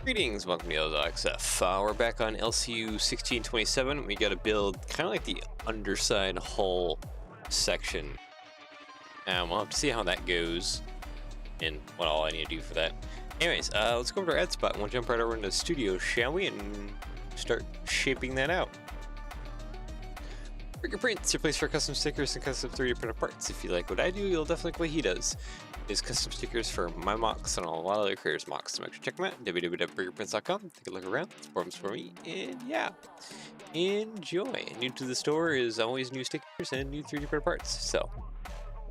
Greetings, welcome to LXF. We're back on LCU 1627. We got to build kind of like the underside hull section. We'll have to see how that goes and what all I need to do for that. Anyways, let's go over to our ad spot and we'll jump right over into the studio, shall we? And start shaping that out. Bricker Prints, your place for custom stickers and custom 3D printed parts. If you like what I do, you'll definitely like what he does. Is custom stickers for my mocks and a lot of other creators' mocks. So make sure to check them out. www.brickerprints.com. Take a look around. Support them for me. And yeah, enjoy. New to the store is always new stickers and new 3D printed parts. So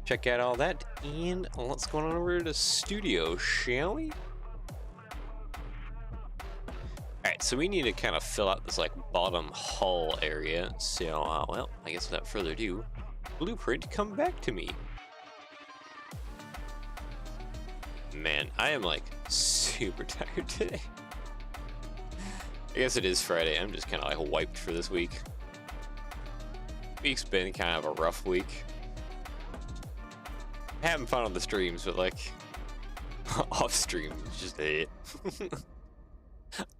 check out all that. And let's go on over to studio, shall we? Alright, so we need to kind of fill out this like bottom hull area. So, well, I guess without further ado, blueprint, come back to me. Man, I am like super tired today. I guess it is Friday. I'm just kind of like wiped for this week. Week's been kind of a rough week. Having fun on the streams, but like off stream, it's just it.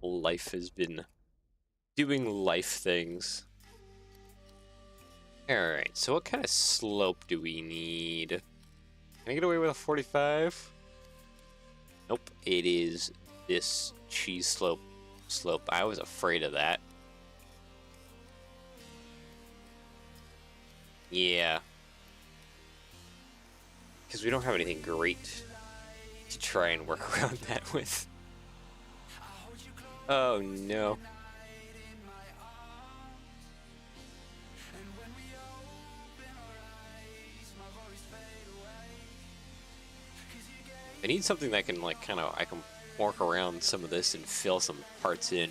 Life has been doing life things. Alright, so what kind of slope do we need? Can I get away with a 45? Nope, it is this cheese slope. I was afraid of that. Yeah. Because we don't have anything great to try and work around that with. Oh no. I need something that can like I can work around some of this and fill some parts in.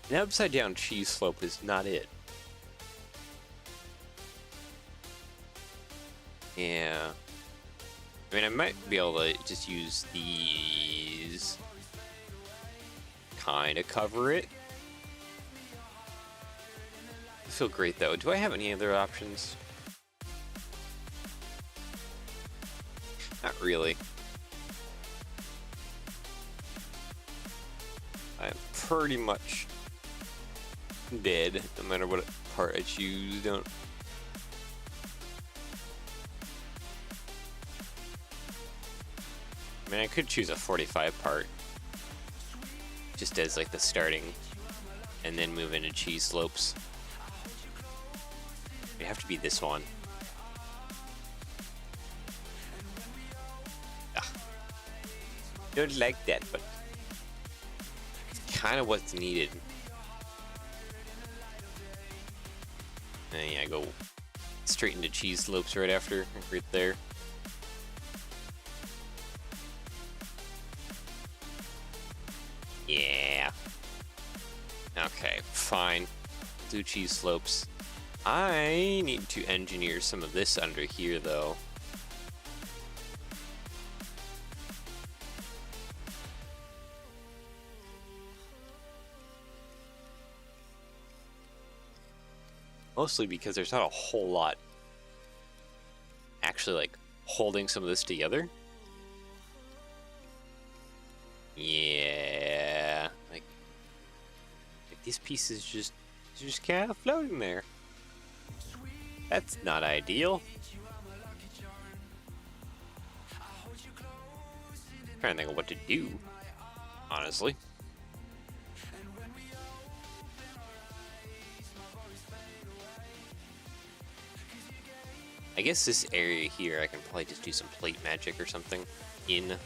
An upside down cheese slope is not it. Yeah. I mean, I might be able to just use these. Kinda cover it. I feel great though. Do I have any other options? Not really. I'm pretty much dead, no matter what part I choose. Don't. I mean, I could choose a 45 part, just as like the starting, and then move into cheese slopes. It'd have to be this one. Don't like that, but it's kind of what's needed. And yeah, go straight into cheese slopes right after, right there. Yeah. Okay, fine. Do cheese slopes. I need to engineer some of this under here, though. Mostly because there's not a whole lot actually like holding some of this together. Yeah, like these pieces just kind of floating there. That's not ideal. I'm trying to think of what to do, honestly. I guess this area here, I can probably just do some plate magic or something in.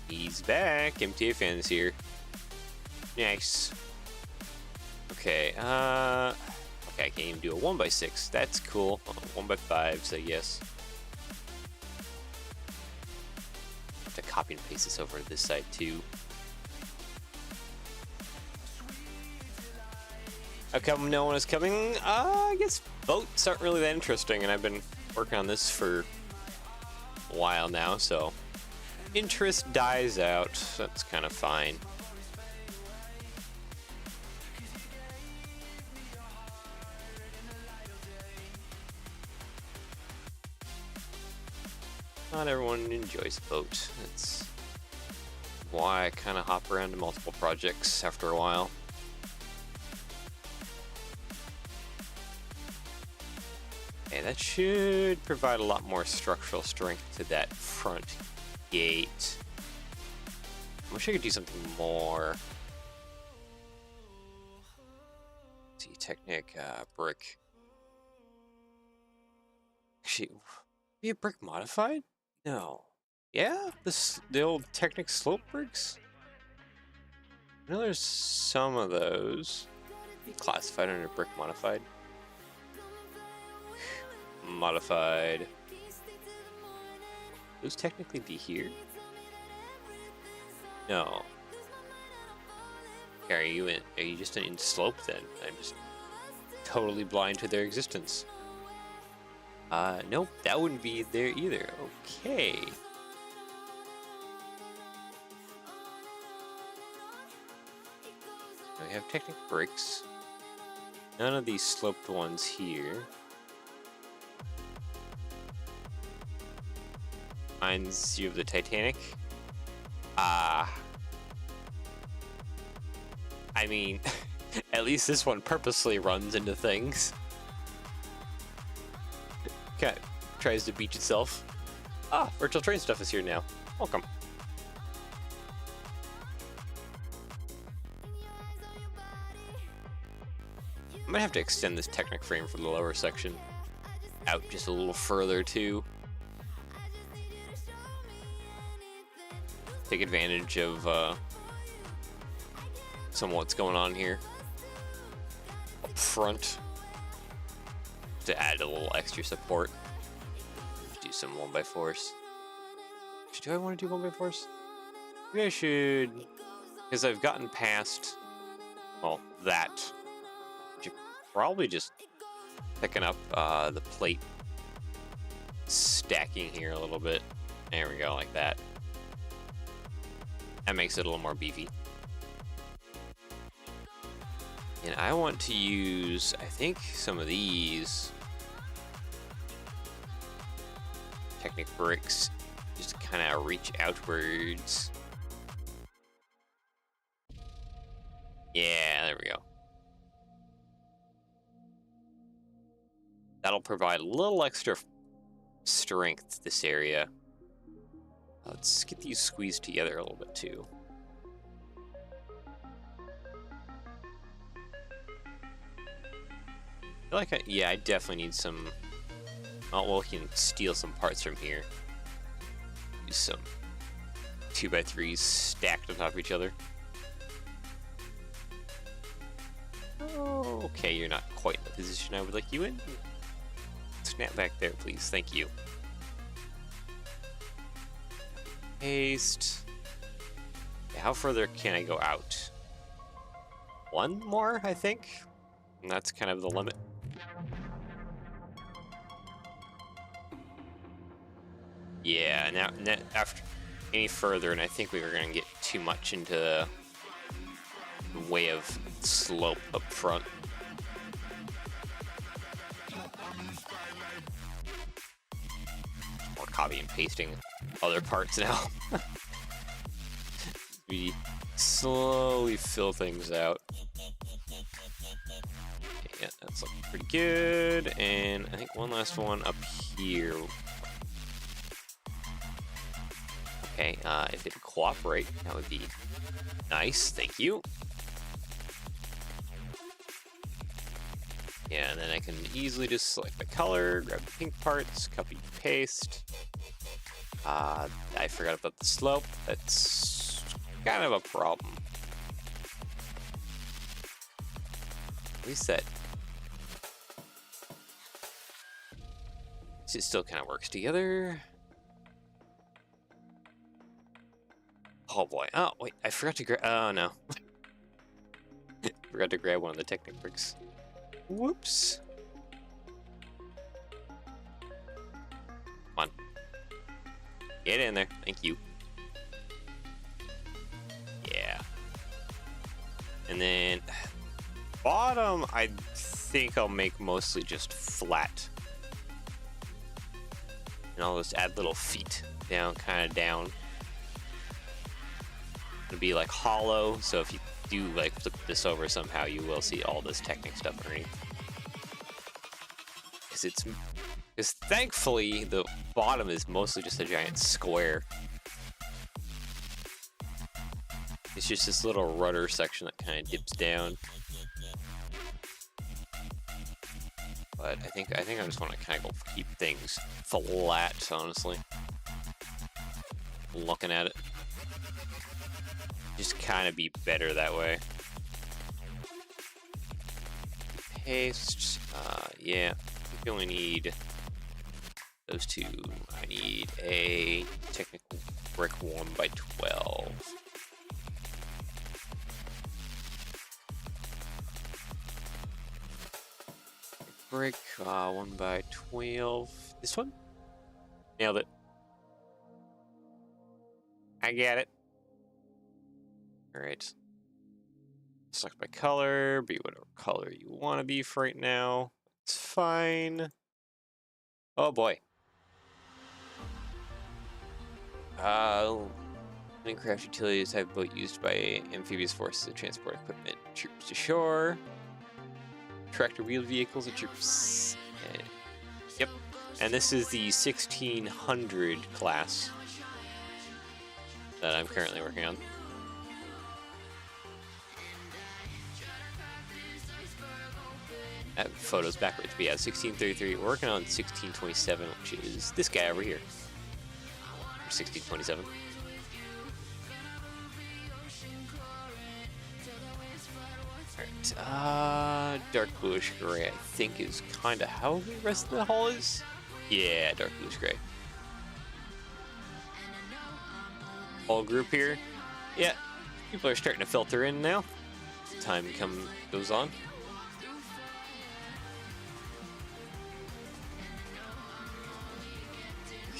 He's back. MTA fans here. Nice. Okay, okay, I can't even do a 1x6. That's cool. 1x5s, I guess. I have to copy and paste this over to this side too. How come no one is coming? I guess boats aren't really that interesting, and I've been working on this for a while now, so interest dies out. That's kind of fine. Not everyone enjoys a boat. That's why I kind of hop around to multiple projects after a while. Okay, that should provide a lot more structural strength to that front gate. I wish I could do something more. Let's see, Technic, brick. Actually, be a brick modified? No. Yeah, the old Technic slope bricks. I know there's some of those. Be classified under brick modified. Modified. Those technically be here? No. Okay, are you just in slope then? I'm just totally blind to their existence. Nope, that wouldn't be there either. Okay. We have Technic bricks. None of these sloped ones here. Reminds you of the Titanic. I mean, at least this one purposely runs into things. Okay, tries to beach itself. Virtual train stuff is here now. Welcome. I might have to extend this Technic frame for the lower section out just a little further too. Take advantage of some of what's going on here up front to add a little extra support. Do some 1x4s. Do I want to do 1x4s? Maybe I should, because I've gotten past, well, that. Probably just picking up the plate stacking here a little bit. There we go, like that. That makes it a little more beefy. And I want to use, I think, some of these Technic bricks just to kind of reach outwards. Yeah, there we go. That'll provide a little extra strength to this area. Let's get these squeezed together a little bit too. I feel like I definitely need some. Oh, well, we can steal some parts from here. Use some 2x3s stacked on top of each other. Oh, okay, you're not quite in the position I would like you in. Snap back there, please. Thank you. Paste. Yeah, how further can I go out? One more, I think. And that's kind of the limit. Yeah, now after any further, and I think we were going to get too much into the way of slope up front. More copy and pasting other parts now. We slowly fill things out. Yeah, that's looking pretty good. And I think one last one up here. Okay, if it would cooperate, that would be nice. Thank you. Yeah, and then I can easily just select the color, grab the pink parts, copy and paste. I forgot about the slope. That's kind of a problem. At least that it still kind of works together. Oh boy. Oh wait, I forgot to grab. Oh no. Forgot to grab one of the Technic bricks. Whoops. Come on. Get in there. Thank you. Yeah. And then bottom, I think I'll make mostly just flat. And I'll just add little feet down, kind of down. It'll be like hollow, so if you do like flip this over somehow, you will see all this Technic stuff underneath. Because thankfully the bottom is mostly just a giant square. It's just this little rudder section that kind of dips down. But I think I just want to kind of keep things flat, honestly. Looking at it, just kind of be better that way. Paste, yeah. I only need those two. I need a technical brick 1x12. Brick 1x12. This one? Nailed it. I get it. Alright. Select by color, be whatever color you want to be for right now. It's fine. Oh boy. Minecraft utility type of boat used by amphibious forces to transport equipment, troops to shore. Tractor wheeled vehicles and troops. Yep. And this is the 1600 class that I'm currently working on. That photo's backwards, but yeah, 1633. We're working on 1627, which is this guy over here. 1627. Alright, dark bluish gray, I think is kind of how the rest of the hull is. Yeah, dark bluish gray. Hull group here. Yeah, people are starting to filter in now. Time goes on.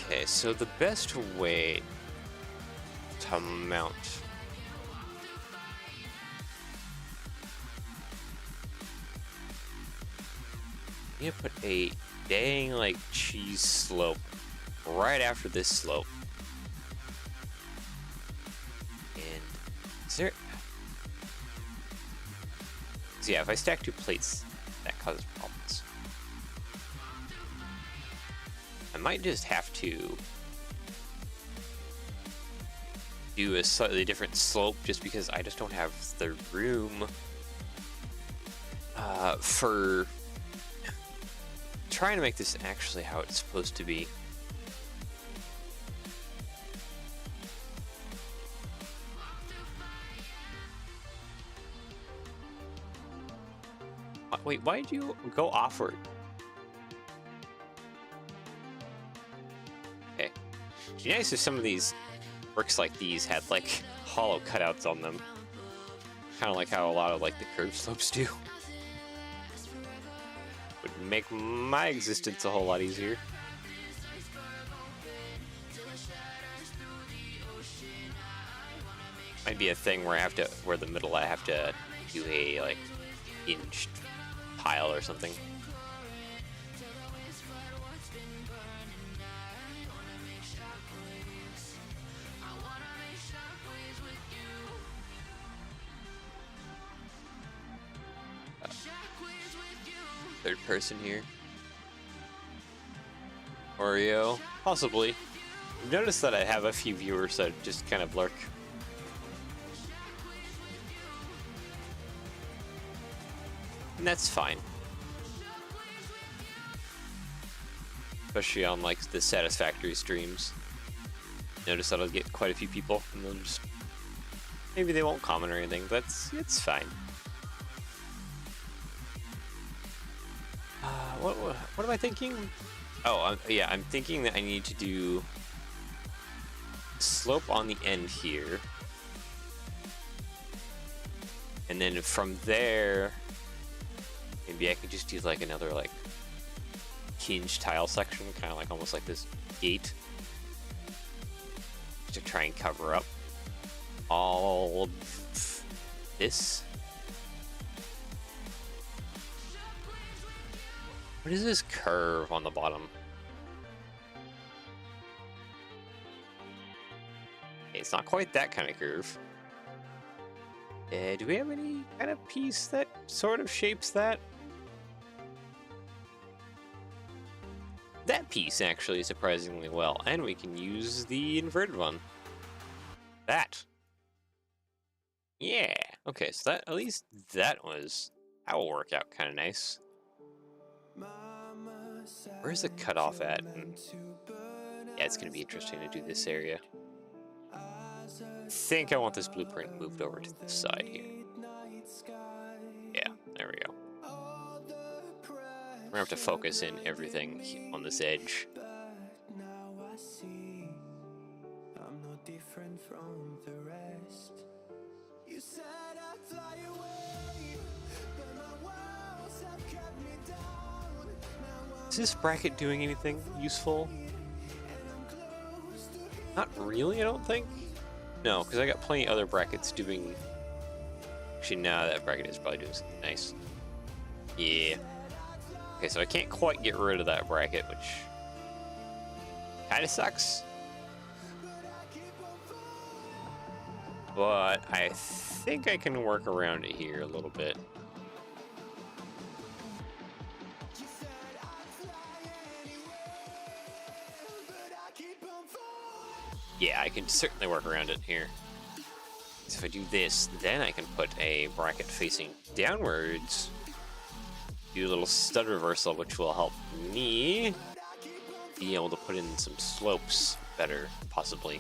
Okay, so the best way to mount. I'm gonna put a dang like cheese slope right after this slope. And is there? So yeah, if I stack two plates, that causes problems. I might just have to do a slightly different slope just because I just don't have the room for trying to make this actually how it's supposed to be. Wait, why did you go offward? Okay. It'd be nice if some of these bricks like these had like hollow cutouts on them. Kind of like how a lot of like the curved slopes do. Would make my existence a whole lot easier. Might be a thing where where the middle I have to do a like hinged tile or something. Third person here. Oreo, possibly. I've noticed that I have a few viewers that just kind of lurk. And that's fine. Especially on like the Satisfactory streams. Notice that I'll get quite a few people and they'll just maybe they won't comment or anything, but it's fine. What am I thinking? Oh, yeah, I'm thinking that I need to do slope on the end here. And then from there, maybe I could just do like another like hinge tile section, kind of like almost like this gate. Just to try and cover up all of this. What is this curve on the bottom? It's not quite that kind of curve. Do we have any kind of piece that sort of shapes that? That piece actually surprisingly well, and we can use the inverted one. That. Yeah. Okay, so that at least that will work out kind of nice. Where's the cutoff at? Yeah, it's gonna be interesting to do this area. I think I want this blueprint moved over to this side here. Yeah, there we go. We're gonna have to focus in everything on this edge. Is this bracket doing anything useful? Not really, I don't think. No, because I got plenty of other brackets doing... Actually, no, that bracket is probably doing something nice. Yeah. Okay, so I can't quite get rid of that bracket, which kind of sucks. But I think I can work around it here a little bit. Yeah, I can certainly work around it here. So if I do this, then I can put a bracket facing downwards. Do a little stud reversal, which will help me be able to put in some slopes better, possibly.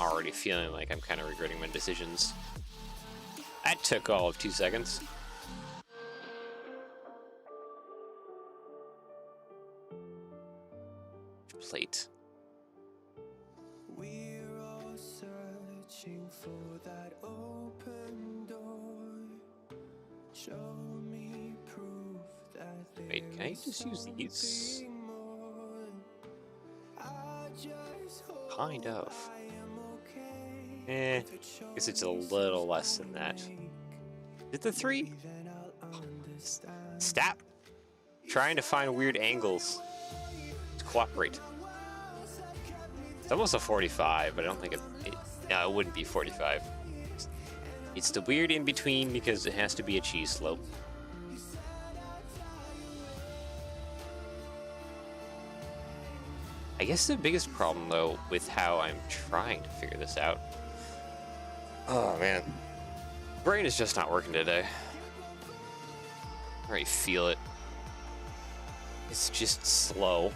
Already feeling like I'm kind of regretting my decisions. That took all of 2 seconds. Plate. We're all searching for that open door. Show me proof that wait, can I just use these? Kind of. Guess it's a little less than that. Is it the 3? Stop trying to find weird angles. Cooperate. It's almost a 45, but I don't think no, it wouldn't be 45. It's the weird in between because it has to be a cheese slope. I guess the biggest problem though with how I'm trying to figure this out. Oh man, brain is just not working today. I already feel it. It's just slow.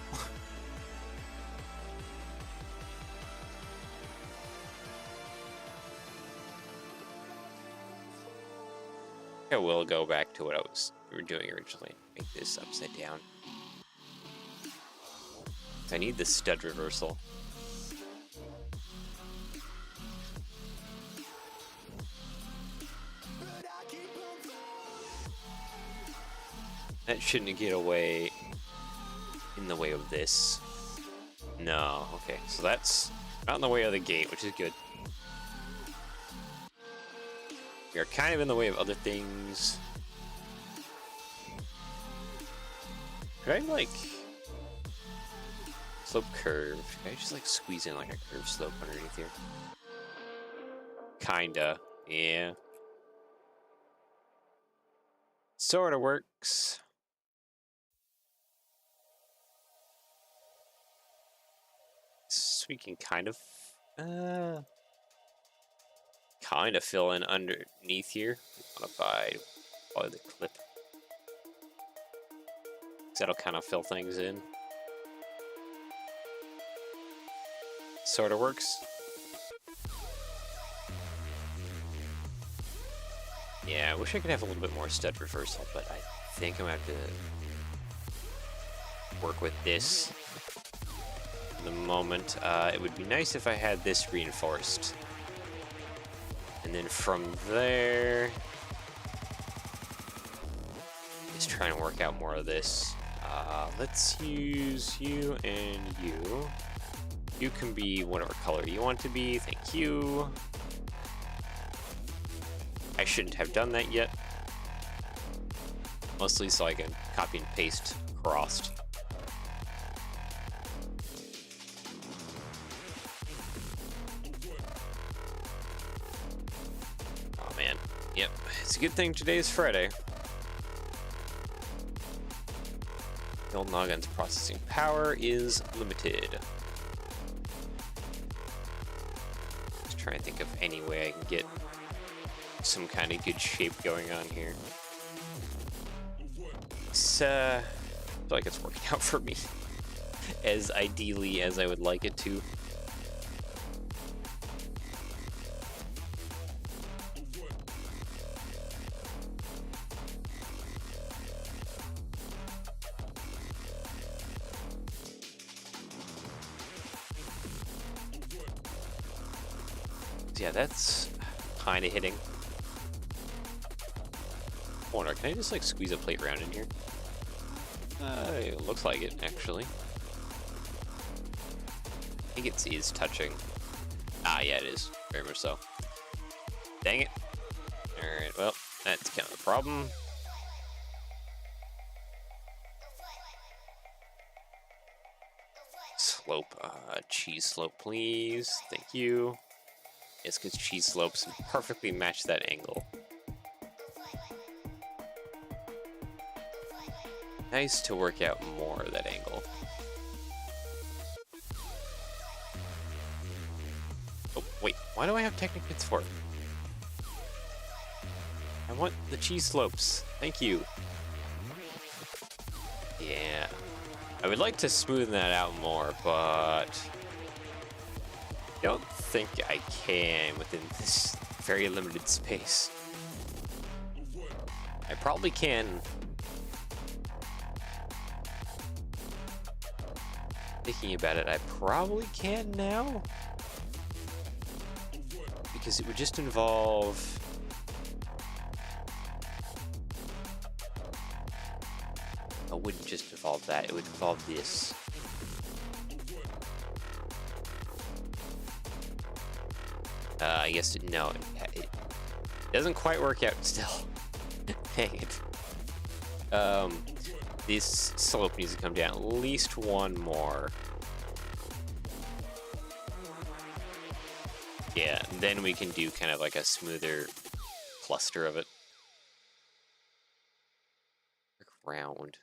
I will go back to what we were doing originally. Make this upside down. I need the stud reversal. That shouldn't get away in the way of this. No, okay, so that's not in the way of the gate, which is good. We are kind of in the way of other things. Could I, like, slope curve? Could I just, like, squeeze in, like, a curve slope underneath here? Kinda, yeah. Sorta works. So we can kind of fill in underneath here. Modified by the clip. That'll kind of fill things in. Sort of works. Yeah, I wish I could have a little bit more stud reversal, but I think I'm gonna have to work with this for the moment. It would be nice if I had this reinforced. And then from there, just trying to work out more of this. Let's use you and you. You can be whatever color you want to be, thank you. I shouldn't have done that yet. Mostly so I can copy and paste crossed. It's a good thing today is Friday. The old noggin's processing power is limited. Just trying to think of any way I can get some kind of good shape going on here. It's, I feel like it's working out for me as ideally as I would like it to. Yeah, that's kind of hitting. I wonder, can I just like squeeze a plate around in here? It looks like it, actually. I think it is touching. Ah, yeah, it is. Very much so. Dang it. Alright, well, that's kind of the problem. Slope, cheese slope, please. Thank you. Yes, because cheese slopes perfectly match that angle. Nice to work out more of that angle. Oh, wait, why do I have Technic bits for it? I want the cheese slopes. Thank you. Yeah. I would like to smoothen that out more, but I don't think I can within this very limited space. I probably can. Thinking about it, I probably can now. Because it would just involve... It wouldn't just involve that, it would involve this. I guess, no, it doesn't quite work out still. Dang it. This slope needs to come down at least one more. Yeah, and then we can do kind of like a smoother cluster of it. Round.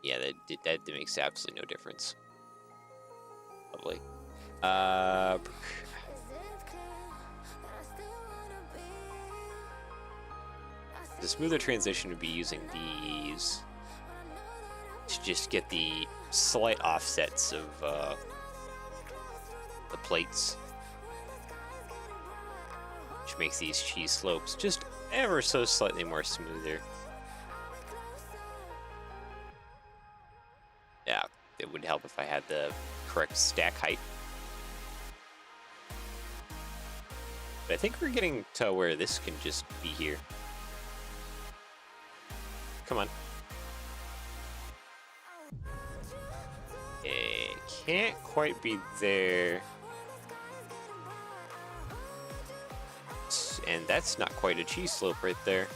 Yeah, that makes absolutely no difference. Lovely. The smoother transition would be using these to just get the slight offsets of the plates, which makes these cheese slopes just ever so slightly more smoother. Yeah, it would help if I had the correct stack height. But I think we're getting to where this can just be here. Come on. It can't quite be there. And that's not quite a cheese slope right there.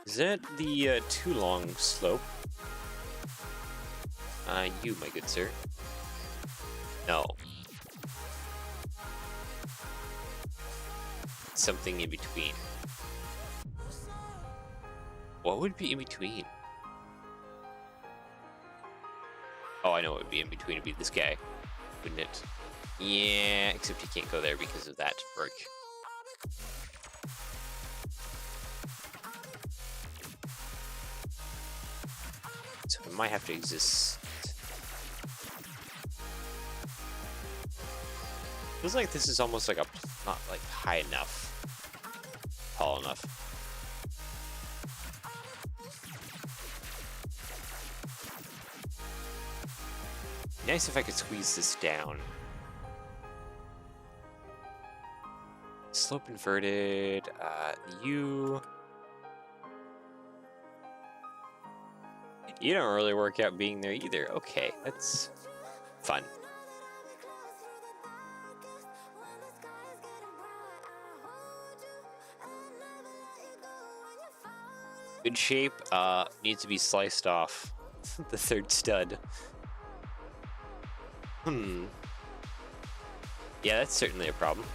Is that the too long slope? You, my good sir. No. Something in between. What would be in between? Oh, I know what would be in between. It'd be this guy, wouldn't it? Yeah, except you can't go there because of that brick. So it might have to exist. Feels like this is almost like not like high enough, tall enough. Nice if I could squeeze this down. Slope inverted, you don't really work out being there either. Okay, that's fun. Good shape, needs to be sliced off the third stud. Yeah, that's certainly a problem.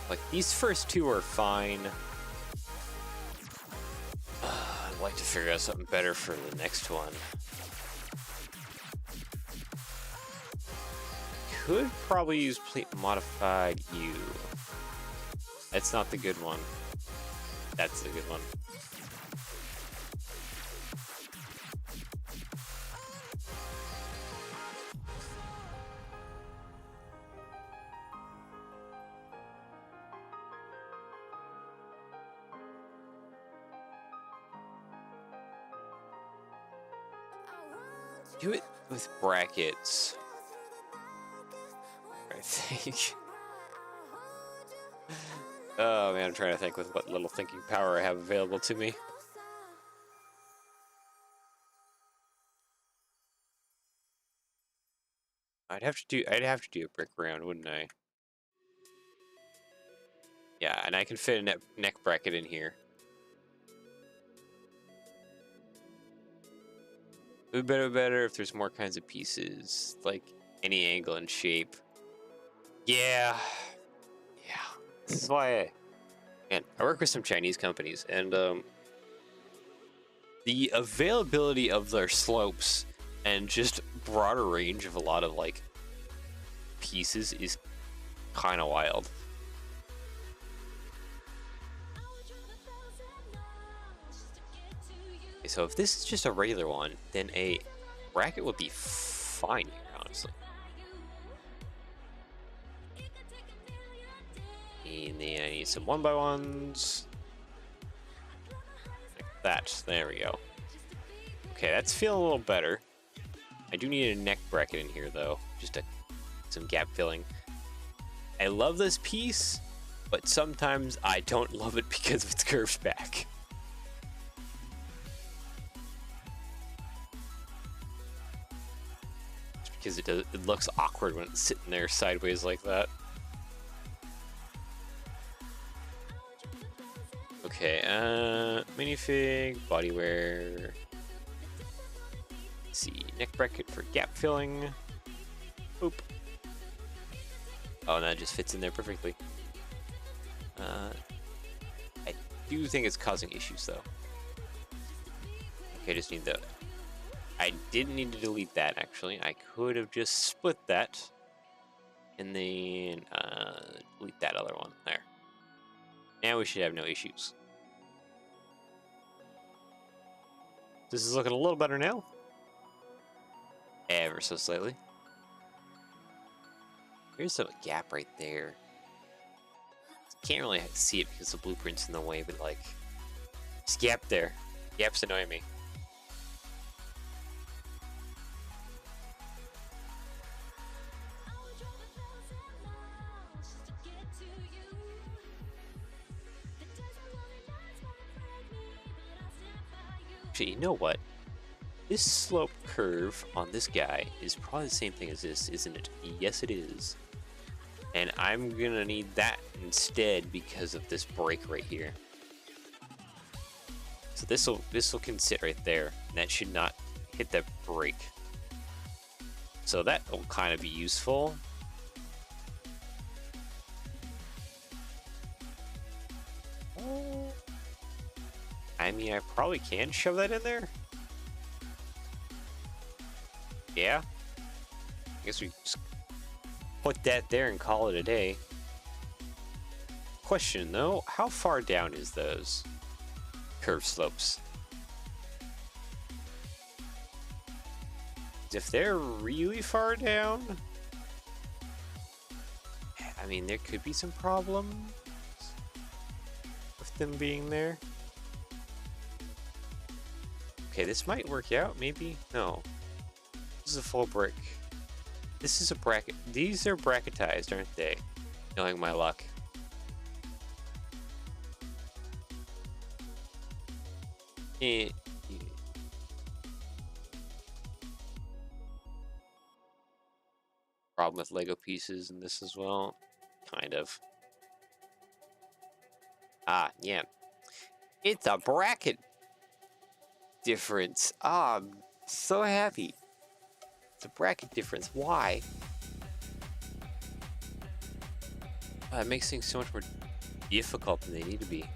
Like, these first two are fine. I'd like to figure out something better for the next one. Could probably use plate modified U. That's not the good one. That's the good one. Do it with brackets, I think. Oh man, I'm trying to think with what little thinking power I have available to me. I'd have to do a brick round, wouldn't I? Yeah, and I can fit a neck bracket in here. It would be better if there's more kinds of pieces, like any angle and shape. Yeah. This is why I work with some Chinese companies, and the availability of their slopes and just broader range of a lot of like pieces is kind of wild. Okay, so if this is just a regular one, then a bracket would be fine here, honestly. And then I need some 1x1s. Like that. There we go. Okay, that's feeling a little better. I do need a neck bracket in here, though. Just some gap filling. I love this piece, but sometimes I don't love it because of its curved back. Just because it looks awkward when it's sitting there sideways like that. Okay, minifig, bodywear. Let's see, neck bracket for gap filling. Boop. Oh, and that just fits in there perfectly. I do think it's causing issues, though. Okay, I just need the... I didn't need to delete that, actually. I could have just split that. And then delete that other one. There. Now we should have no issues. This is looking a little better now. Ever so slightly. Here's a gap right there. Can't really see it because the blueprint's in the way, but like, this gap there. Gaps annoy me. Actually, you know what? This slope curve on this guy is probably the same thing as this, isn't it? Yes, it is. And I'm gonna need that instead because of this break right here. So this can sit right there, and that should not hit that break. So that will kind of be useful. I mean, I probably can shove that in there. Yeah. I guess we just put that there and call it a day. Question though, how far down is those curved slopes? If they're really far down, I mean, there could be some problems with them being there. Okay, this might work out, maybe? No. This is a full brick. This is a bracket. These are bracketized, aren't they? Knowing my luck. Yeah. Problem with Lego pieces in this as well. Kind of. Ah, yeah. It's a bracket difference. Ah, I'm so happy. It's a bracket difference. Why? It makes things so much more difficult than they need to be.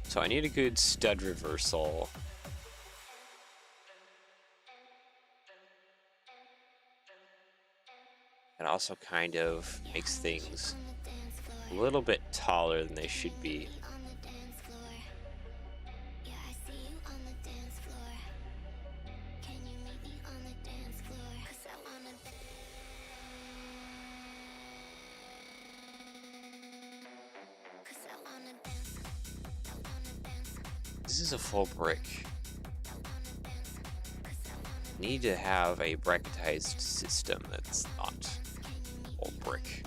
So I need a good stud reversal. It also kind of makes things a little bit taller than they should be. This is a full brick. Need to have a bracketized system that's not full brick.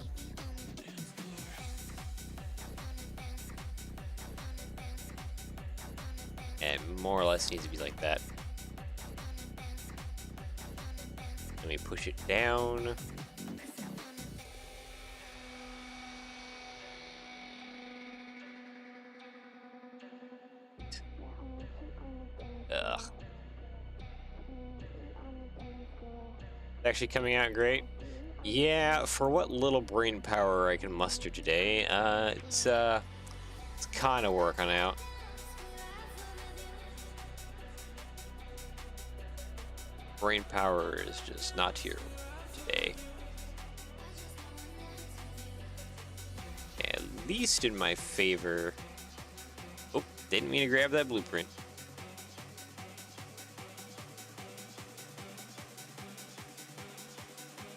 And more or less needs to be like that. Let me push it down. Ugh. It's actually coming out great. Yeah, for what little brain power I can muster today, it's kind of working out. Brain power is just not here today. At least in my favor. Oh, didn't mean to grab that blueprint.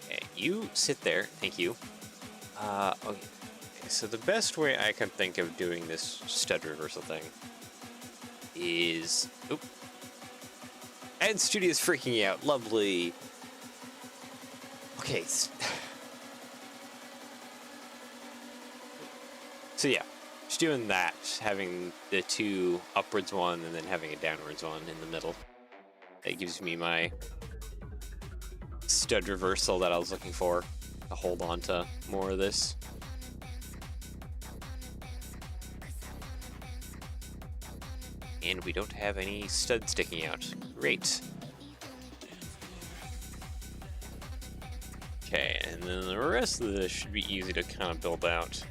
Okay, you sit there. Thank you. Okay. So the best way I can think of doing this stud reversal thing is... Oop. Ed Studio's freaking out. Lovely. Okay. So yeah, just doing that, having the two upwards one and then having a downwards one in the middle. That gives me my stud reversal that I was looking for to hold on to more of this. And we don't have any studs sticking out. Great. Okay, and then the rest of this should be easy to kind of build out.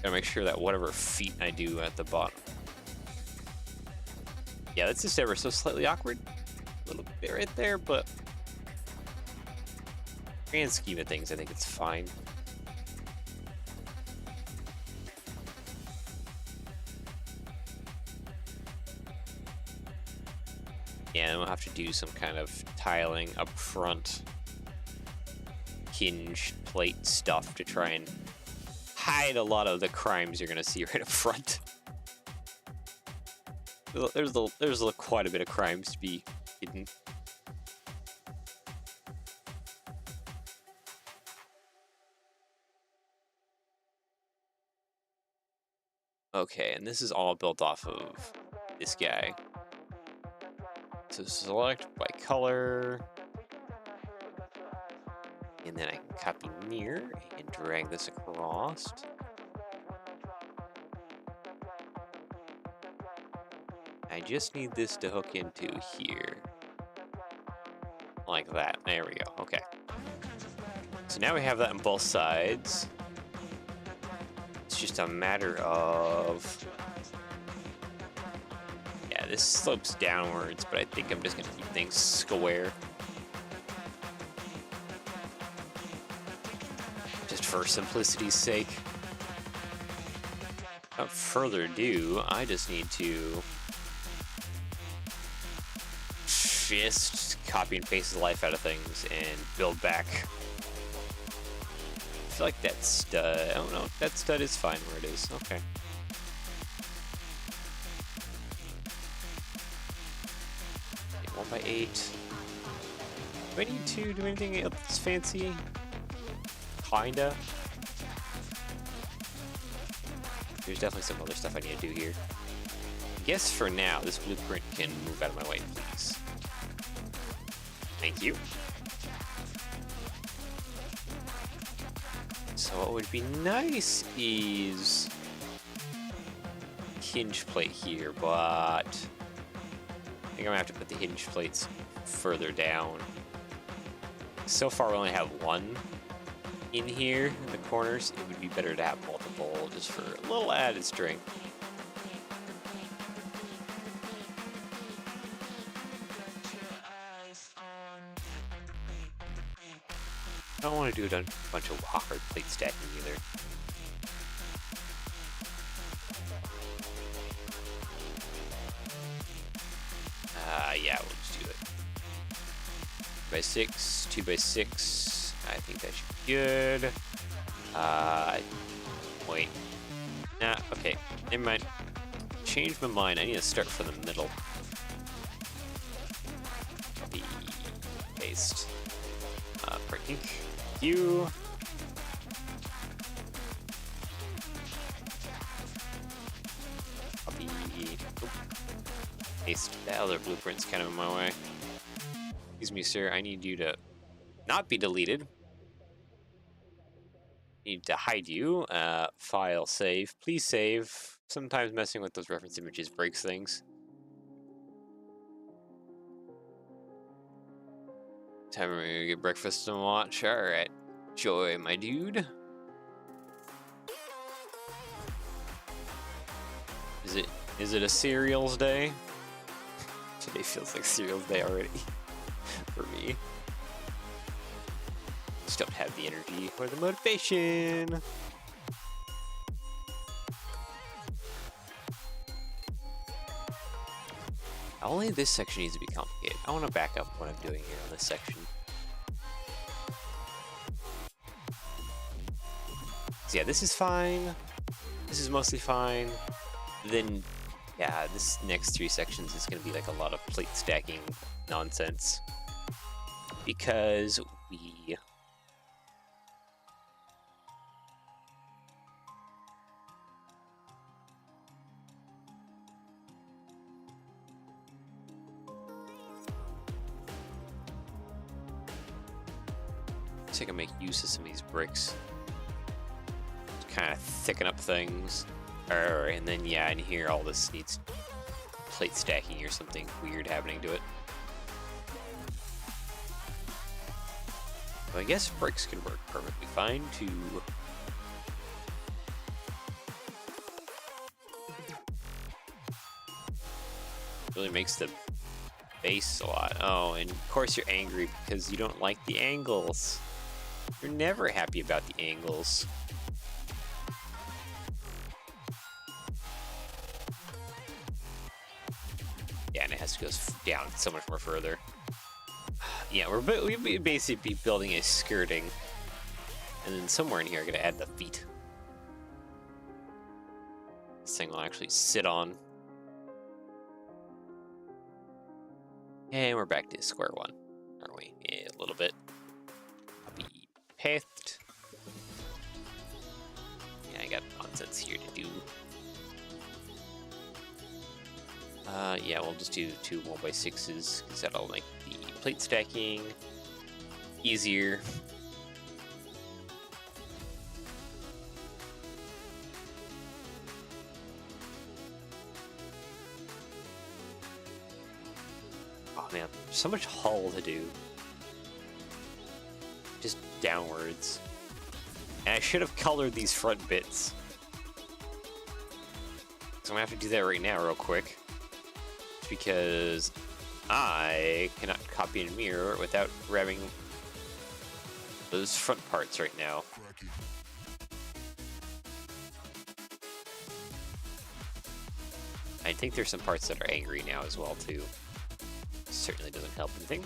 Gotta make sure that whatever feet I do at the bottom. Yeah, that's just ever so slightly awkward. A little bit right there, but grand scheme of things, I think it's fine. Yeah, and we'll have to do some kind of tiling up front, hinge plate stuff to try and hide a lot of the crimes you're gonna see right up front. There's quite a bit of crimes to be hidden. Okay, and this is all built off of this guy. So select by color, and then I can copy near and drag this across. I just need this to hook into here. Like that. There we go. Okay. So now we have that on both sides. It's just a matter of... Yeah, this slopes downwards, but I think I'm just going to keep things square. Just for simplicity's sake. Without further ado, I just need to just copy and paste the life out of things and build back. I feel like that stud, I don't know, that stud is fine where it is. Okay. Okay, 1x8. Do I need to do anything else fancy? Kinda. There's definitely some other stuff I need to do here. I guess for now, this blueprint can move out of my way, please. Thank you. what would be nice is hinge plate here, but I think I'm gonna have to put the hinge plates further down. So far we only have one in here in the corners. It would be better to have multiple just for a little added strength. I don't want to do a bunch of hard plate stacking either. Yeah, we'll just do it. 2x6, 2x6. I think that should be good. Wait. Nah, okay. Never mind. Change my mind. I need to start from the middle. Copy. Paste. Printing. You. Copy. Oop. Paste. The other blueprint's kind of in my way. Excuse me, sir. I need you to not be deleted. Need to hide you. File, save. Please save. Sometimes messing with those reference images breaks things. Time for me to get breakfast and watch. Alright. Joy, my dude. Is it a cereals day? Today feels like cereals day already. For me. Just don't have the energy or the motivation. Only this section needs to be complicated. I want to back up what I'm doing here on this section. So yeah, this is fine. This is mostly fine. Then, yeah, this next 3 sections is going to be like a lot of plate stacking nonsense. Because we... I can make use of some of these bricks to kind of thicken up things. And then, yeah, in here, all this needs plate stacking or something weird happening to it. So I guess bricks could work perfectly fine too. Really makes the base a lot. Oh, and of course you're angry because you don't like the angles. You're never happy about the angles. Yeah, and it has to go down so much more further. Yeah, we'd basically be building a skirting. And then somewhere in here, I'm going to add the feet. This thing will actually sit on. And we're back to square one, aren't we? Yeah, a little bit. Copy, paste. Yeah, I got nonsense here to do. Yeah, we'll just do 2 1x6s, because that'll make the plate stacking easier. Oh man, there's so much hull to do. Just downwards. And I should have colored these front bits. So I'm gonna have to do that right now real quick. Because I cannot copy and mirror without grabbing those front parts right now. I think there's some parts that are angry now as well too. Certainly doesn't help anything.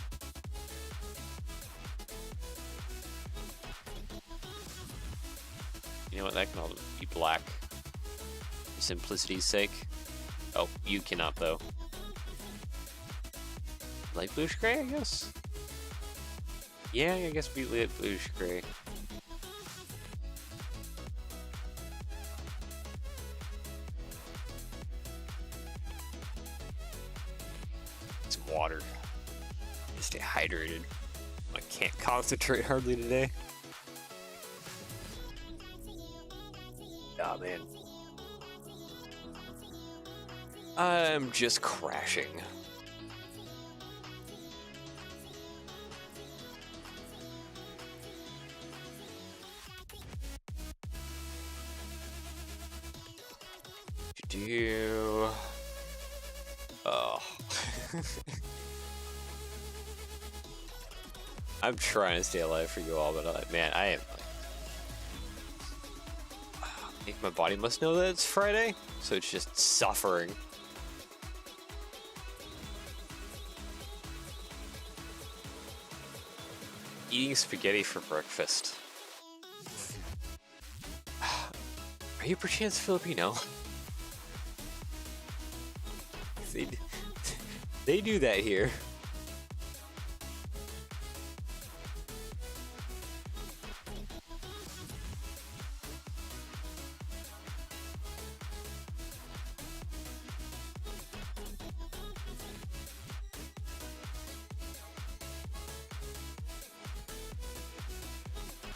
You know what, that can all be black for simplicity's sake. Oh, you cannot though. Light bluish gray, I guess? Yeah, I guess we light bluish gray. Some water. Stay hydrated. I can't concentrate hardly today. Oh man. I'm just crashing. Do oh. I'm trying to stay alive for you all, but man, I am like, I think my body must know that it's Friday, so it's just suffering. Eating spaghetti for breakfast. Are you perchance Filipino? They, they do that here.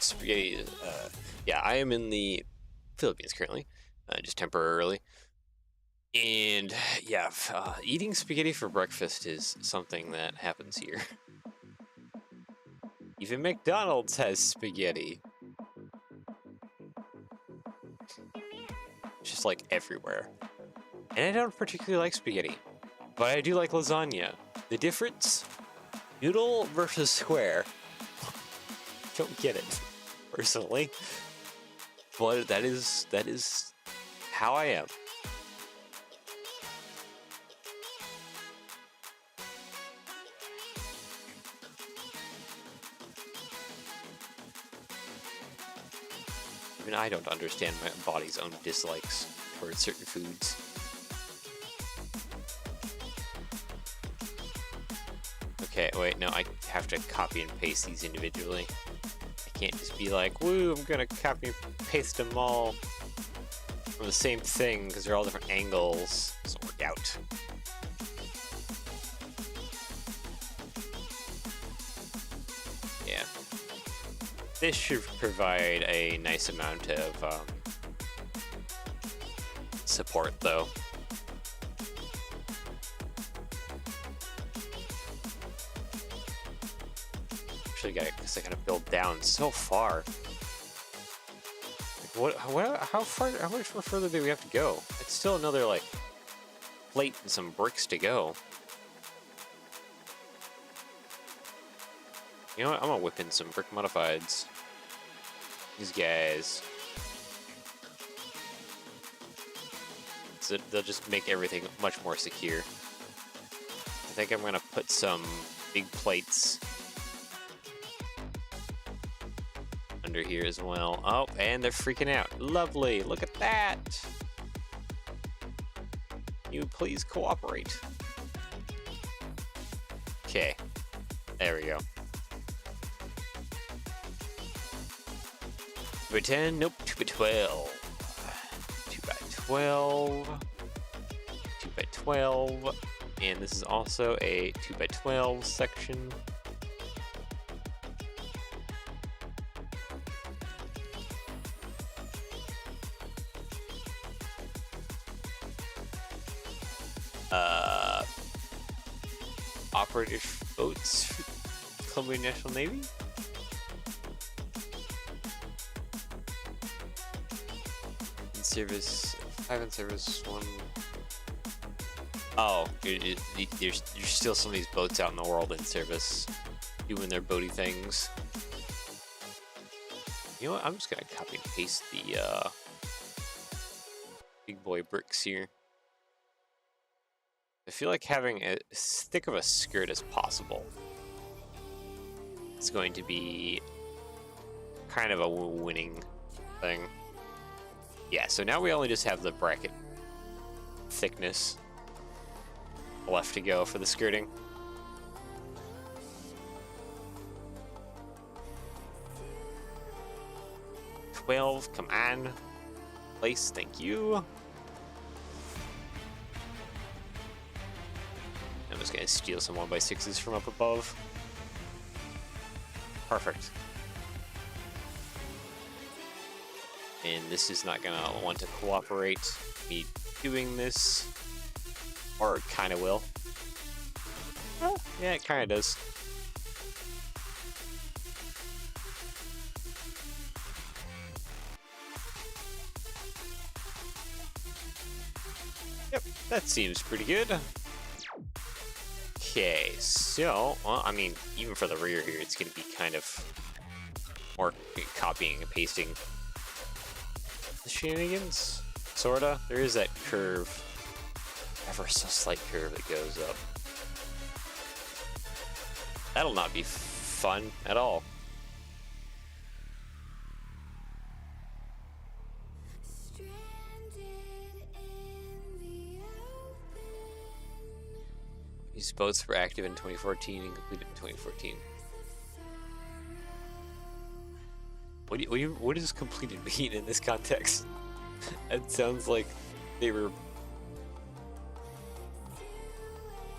Spaghetti, yeah, I am in the Philippines currently, just temporarily. And yeah, eating spaghetti for breakfast is something that happens here. Even McDonald's has spaghetti. It's just like everywhere. And I don't particularly like spaghetti, but I do like lasagna. The difference? Noodle versus square. Don't get it, personally. But that is how I am. Even I don't understand my body's own dislikes towards certain foods. Okay, wait, no, I have to copy and paste these individually. I can't just be like, woo, I'm gonna copy and paste them all from the same thing because they're all different angles. Doesn't work out. Yeah. This should provide a nice amount of support, though. Actually, because I gotta build down so far. Like, how much more further do we have to go? It's still another, like, plate and some bricks to go. You know what? I'm gonna whip in some brick modifieds. These guys. So they'll just make everything much more secure. I think I'm gonna put some big plates under here as well. Oh, and they're freaking out. Lovely. Look at that. You please cooperate. Okay. There we go. 2 by 10, nope, 2 by 12. 2 by 12. 2 by 12. And this is also a 2 by 12 section. Operative boats, Colombian National Navy. In service, 5 in service, 1. Oh, there's still some of these boats out in the world in service, doing their boaty things. You know what? I'm just gonna copy and paste the big boy bricks here. I feel like having as thick of a skirt as possible is going to be kind of a winning thing. Yeah, so now we only just have the bracket thickness left to go for the skirting. $12, come on. Place, thank you. I'm just gonna steal some 1x6s from up above. Perfect. And this is not gonna want to cooperate me doing this. Or it kinda will. Yeah, it kinda does. Yep, that seems pretty good. Okay, so, well, I mean, even for the rear here, it's going to be kind of more copying and pasting the shenanigans, sorta. There is that curve, ever so slight curve that goes up. That'll not be fun at all. These boats were active in 2014 and completed in 2014. What does completed mean in this context? It sounds like they were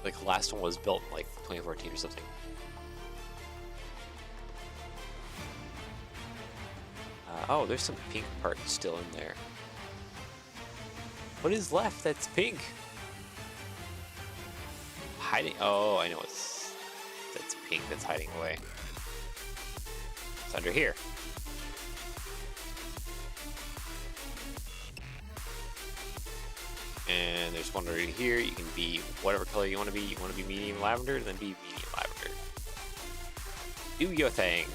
like the last one was built in like 2014 or something. Oh, there's some pink parts still in there. What is left that's pink? Hiding. Oh, I know it's that's pink that's hiding away. It's under here. And there's one right here. You can be whatever color you want to be. You want to be medium lavender, then be medium lavender. Do your thing.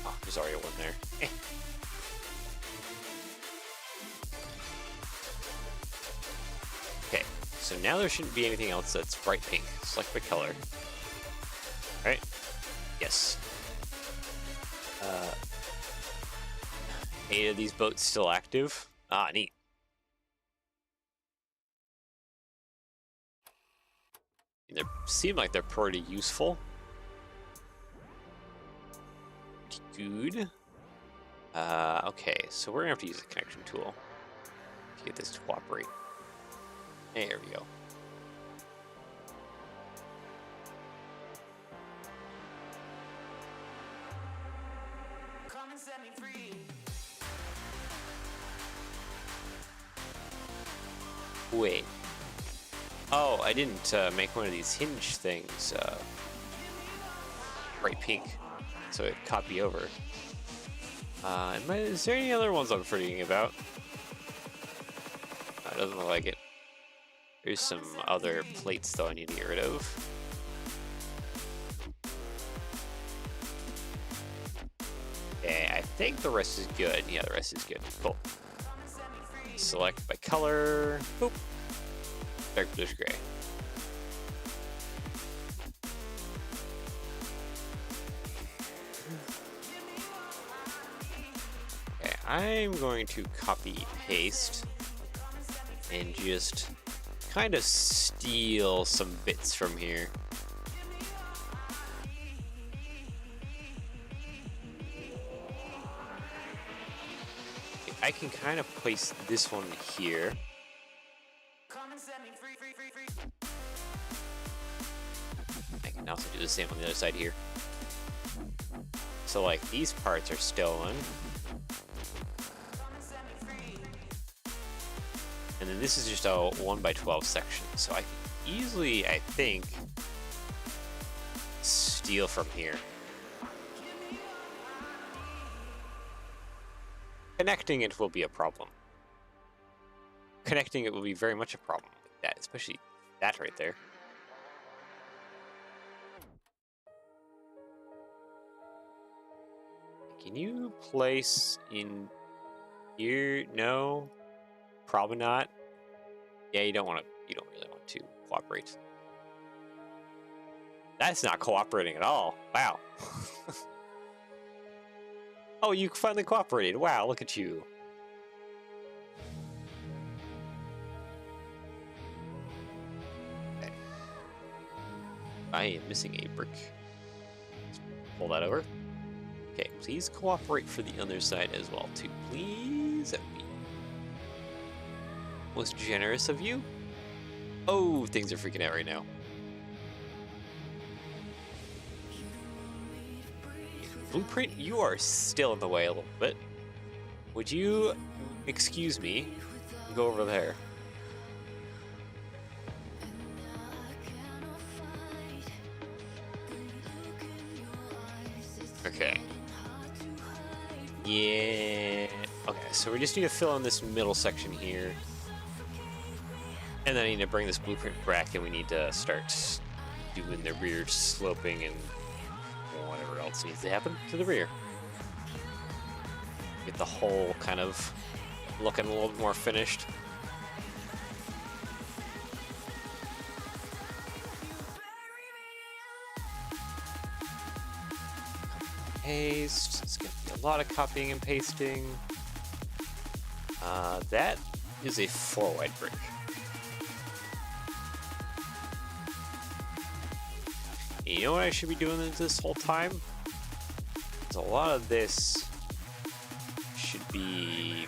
Oh, there's already one there. Okay, so now there shouldn't be anything else that's bright pink. Select the color. Alright. Yes. 8 of these boats still active. Ah, neat. They seem like they're pretty useful. Pretty good. Okay, so we're gonna have to use the connection tool to get this to cooperate. There we go. Come and set me free. Wait. Oh, I didn't make one of these hinge things bright pink, so it copy over. Is there any other ones I'm forgetting about? It doesn't look like it. There's some other plates though I need to get rid of. Okay, I think the rest is good. Yeah, the rest is good. Cool. Select by color. Boop. Dark bluish gray. Okay, I'm going to copy paste and just kind of steal some bits from here. I can kind of place this one here. I can also do the same on the other side here. So like these parts are stolen. And then this is just a 1x12 section. So I can easily, I think, steal from here. Connecting it will be a problem. Connecting it will be very much a problem like that, especially that right there. Can you place in here? No, probably not. Yeah, you don't really want to cooperate. That's not cooperating at all. Wow. Oh, you finally cooperated. Wow, look at you. Okay. I am missing a brick. Let's pull that over. Okay, please cooperate for the other side as well, too. Please? That'd be most generous of you. Oh, things are freaking out right now. Blueprint, you are still in the way a little bit. Would you excuse me and go over there? Okay. Yeah. Okay, so we just need to fill in this middle section here. And then I need to bring this blueprint back, and we need to start doing the rear sloping and whatever else needs to happen to the rear. Get the whole kind of looking a little bit more finished. Paste. It's going to be a lot of copying and pasting. That is a 4-wide brick. You know what I should be doing this whole time? Because a lot of this should be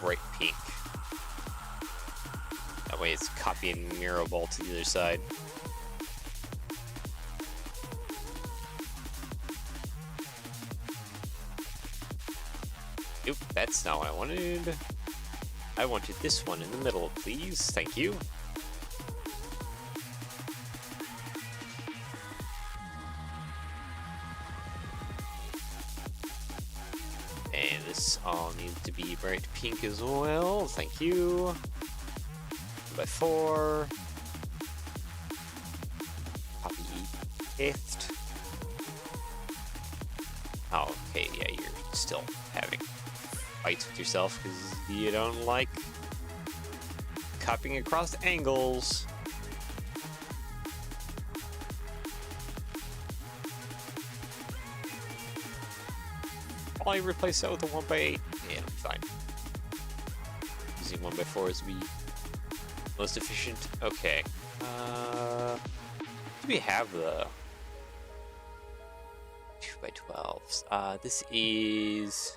bright pink. That way it's copy and mirrorable to the other side. Nope, that's not what I wanted. I wanted this one in the middle, please. Thank you. And this all needs to be bright pink as well. Thank you. 2x4. Copy, paste. Oh, okay, yeah, you're still having fights with yourself because you don't like copying across angles. I'll replace that with a 1x8. Yeah, it'll be fine. Using 1x4s will be most efficient. Okay. Do we have the 2x12s? This is.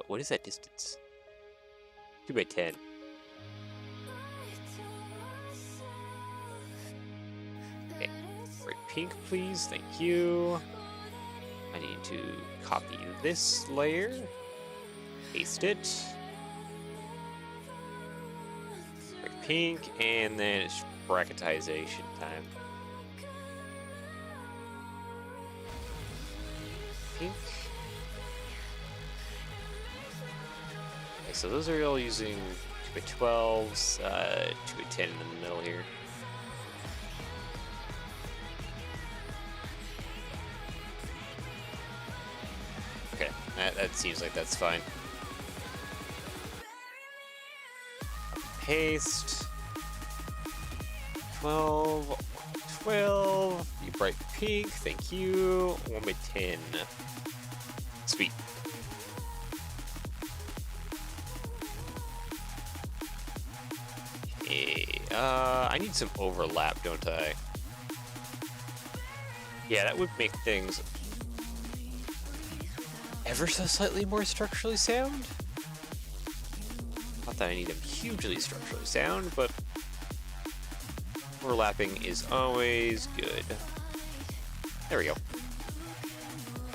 What is that distance? 2x10. Okay. Bright pink, please. Thank you. I need to copy this layer, paste it, bright pink, and then it's bracketization time. Pink. Okay, so those are all using 2x12s, 2x10 in the middle here. Okay, that seems like that's fine. Paste. 12. You bright pink, thank you. 1x10. Sweet. Okay, I need some overlap, don't I? Yeah, that would make things ever so slightly more structurally sound. Not that I need them hugely structurally sound, but overlapping is always good. There we go.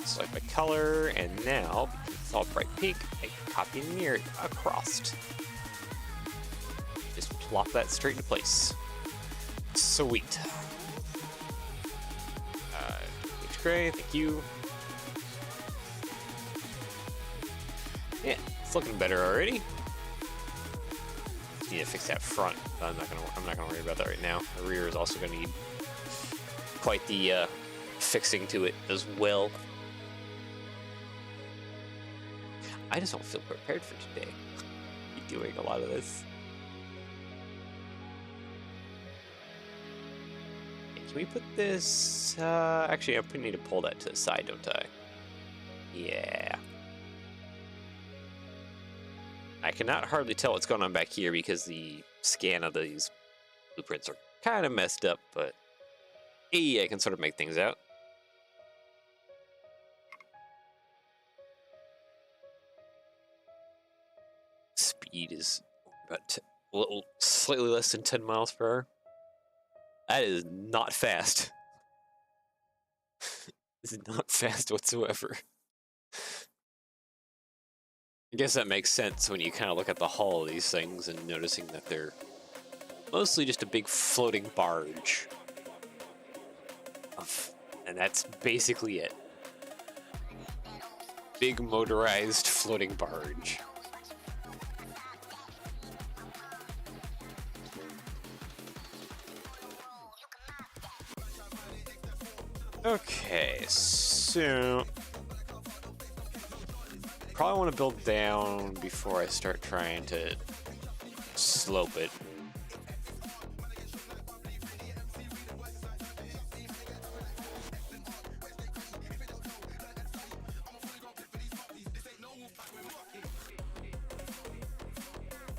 Select my color, and now, because it's all bright pink, I can copy and mirror it across. Just plop that straight into place. Sweet. H gray, thank you. Yeah, it's looking better already. Just need to fix that front. I'm not gonna worry about that right now. The rear is also gonna need quite the fixing to it as well. I just don't feel prepared for today. Be doing a lot of this. Okay, can we put this? Actually, I need to pull that to the side, don't I? Yeah. I cannot hardly tell what's going on back here because the scan of these blueprints are kind of messed up, but hey, I can sort of make things out. Speed is about a little slightly less than 10 miles per hour. That is not fast. This is not fast whatsoever. I guess that makes sense when you kind of look at the hull of these things and noticing that they're mostly just a big floating barge. And that's basically it. Big motorized floating barge. Okay, so probably want to build down before I start trying to slope it.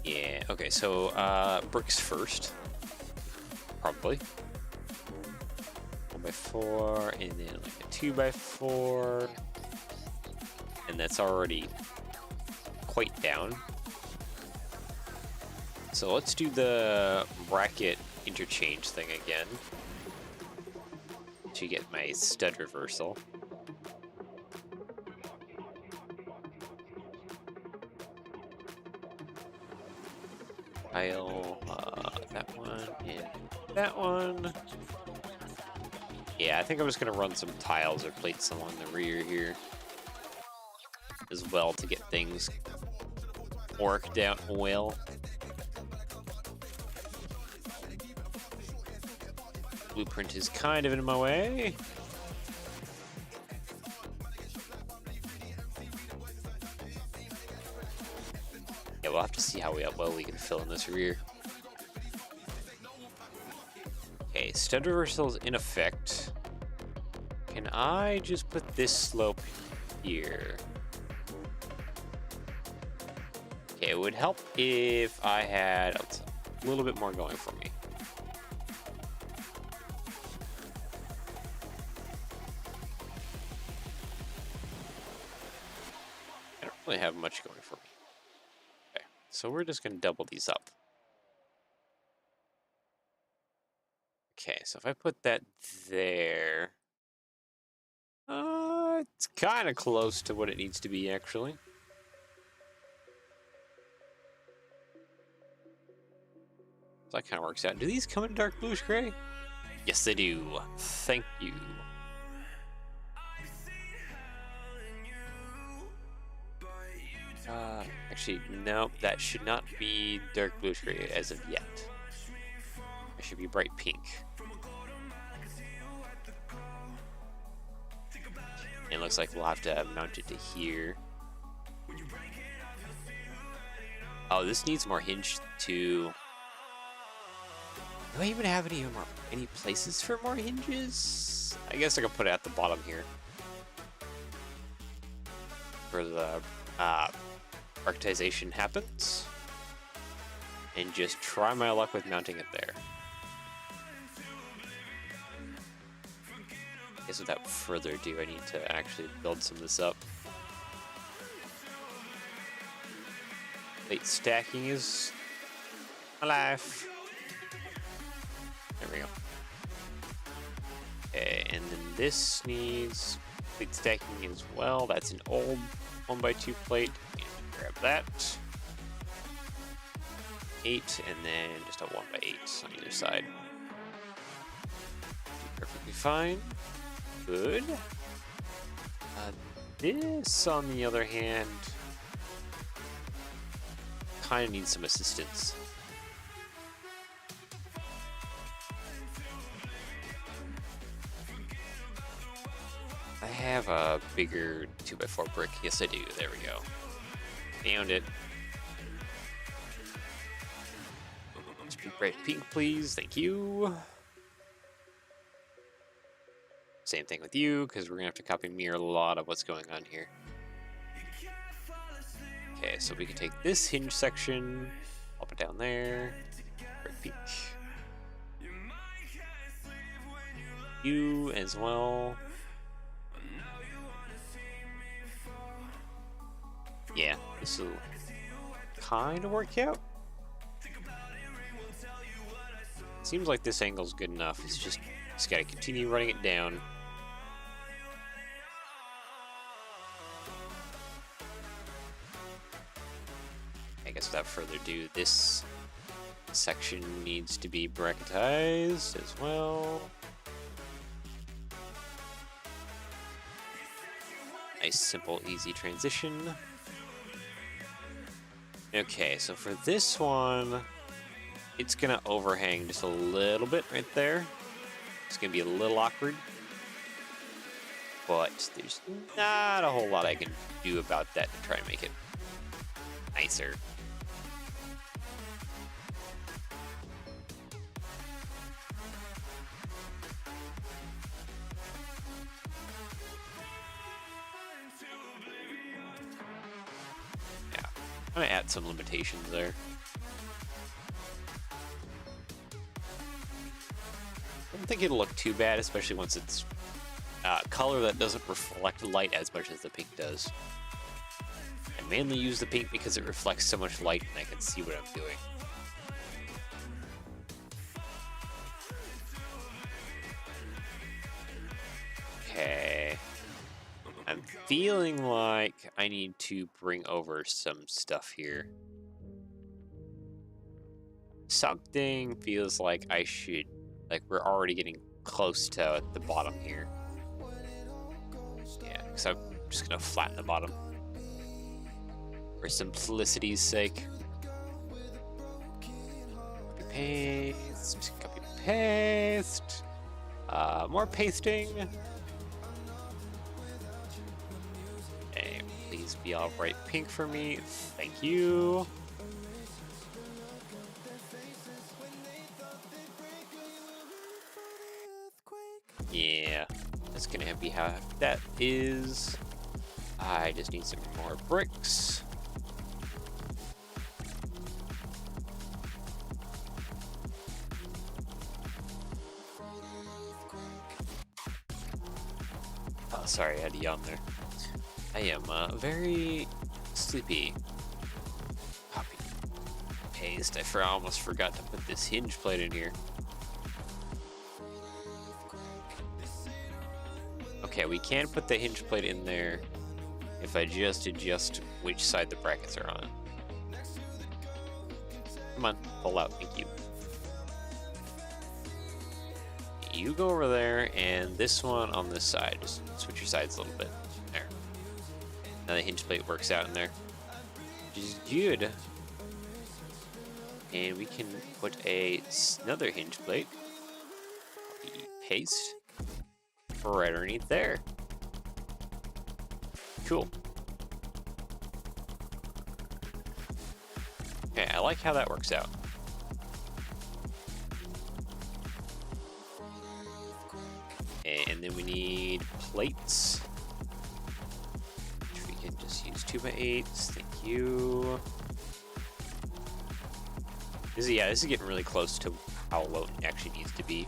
Yeah, okay, so bricks first. Probably. 1x4, and then like a 2x4. And that's already quite down. So let's do the bracket interchange thing again to get my stud reversal. Tile, that one, and that one. Yeah, I think I'm just gonna run some tiles or plates along the rear here as well to get things worked out well. Blueprint is kind of in my way. Yeah, we'll have to see how well we can fill in this rear. Okay, stud reversal is in effect. Can I just put this slope here? Okay, it would help if I had a little bit more going for me. I don't really have much going for me. Okay, so we're just going to double these up. Okay, so if I put that there, it's kind of close to what it needs to be, actually. So that kind of works out. Do these come in dark bluish gray? Yes, they do. Thank you. Actually, no, that should not be dark bluish gray as of yet. It should be bright pink. It looks like we'll have to mount it to here. Oh, this needs more hinge too. Do I even have any places for more hinges? I guess I can put it at the bottom here where the arctization happens, and just try my luck with mounting it there. I guess without further ado, I need to actually build some of this up. Plate stacking is alive. There we go. Okay, and then this needs plate stacking as well. That's an old 1x2 plate. Grab that. 8, and then just a 1x8 on either side. Perfectly fine. Good. This, on the other hand, kind of needs some assistance. I have a bigger 2x4 brick. Yes, I do. There we go. Found it. Just be bright pink, please. Thank you. Same thing with you, because we're going to have to copy mirror a lot of what's going on here. Okay, so we can take this hinge section, pop it down there, bright pink. You as well. Yeah, this will kind of work out. Seems like this angle's good enough. It's just got to continue running it down. guess without further ado, this section needs to be bracketized as well. Nice, simple, easy transition. Okay, so for this one, it's gonna overhang just a little bit right there. It's gonna be a little awkward, but there's not a whole lot I can do about that to try and make it nicer. Yeah, I'm gonna add some limitations there. I don't think it'll look too bad, especially once it's color that doesn't reflect light as much as the pink does. I mainly use the pink because it reflects so much light and I can see what I'm doing. Okay. I'm feeling like I need to bring over some stuff here. Something feels like I should, like we're already getting close to the bottom here. Yeah, because I'm just gonna flatten the bottom for simplicity's sake. Copy paste, copy paste. More pasting. Okay, please be all bright pink for me. Thank you. Yeah, that's gonna be how that is. I just need some more bricks. Oh, sorry, I had a yawn there. I am very sleepy. Copy, paste. I almost forgot to put this hinge plate in here. Okay, we can put the hinge plate in there if I just adjust which side the brackets are on. Come on, pull out, thank you. You go over there, and this one on this side. Just switch your sides a little bit. There. Now the hinge plate works out in there, which is good. And we can put another hinge plate. Paste. Right underneath there. Cool. Okay, I like how that works out. And then we need plates. Which we can just use 2x8s. Thank you. This is getting really close to how low it actually needs to be.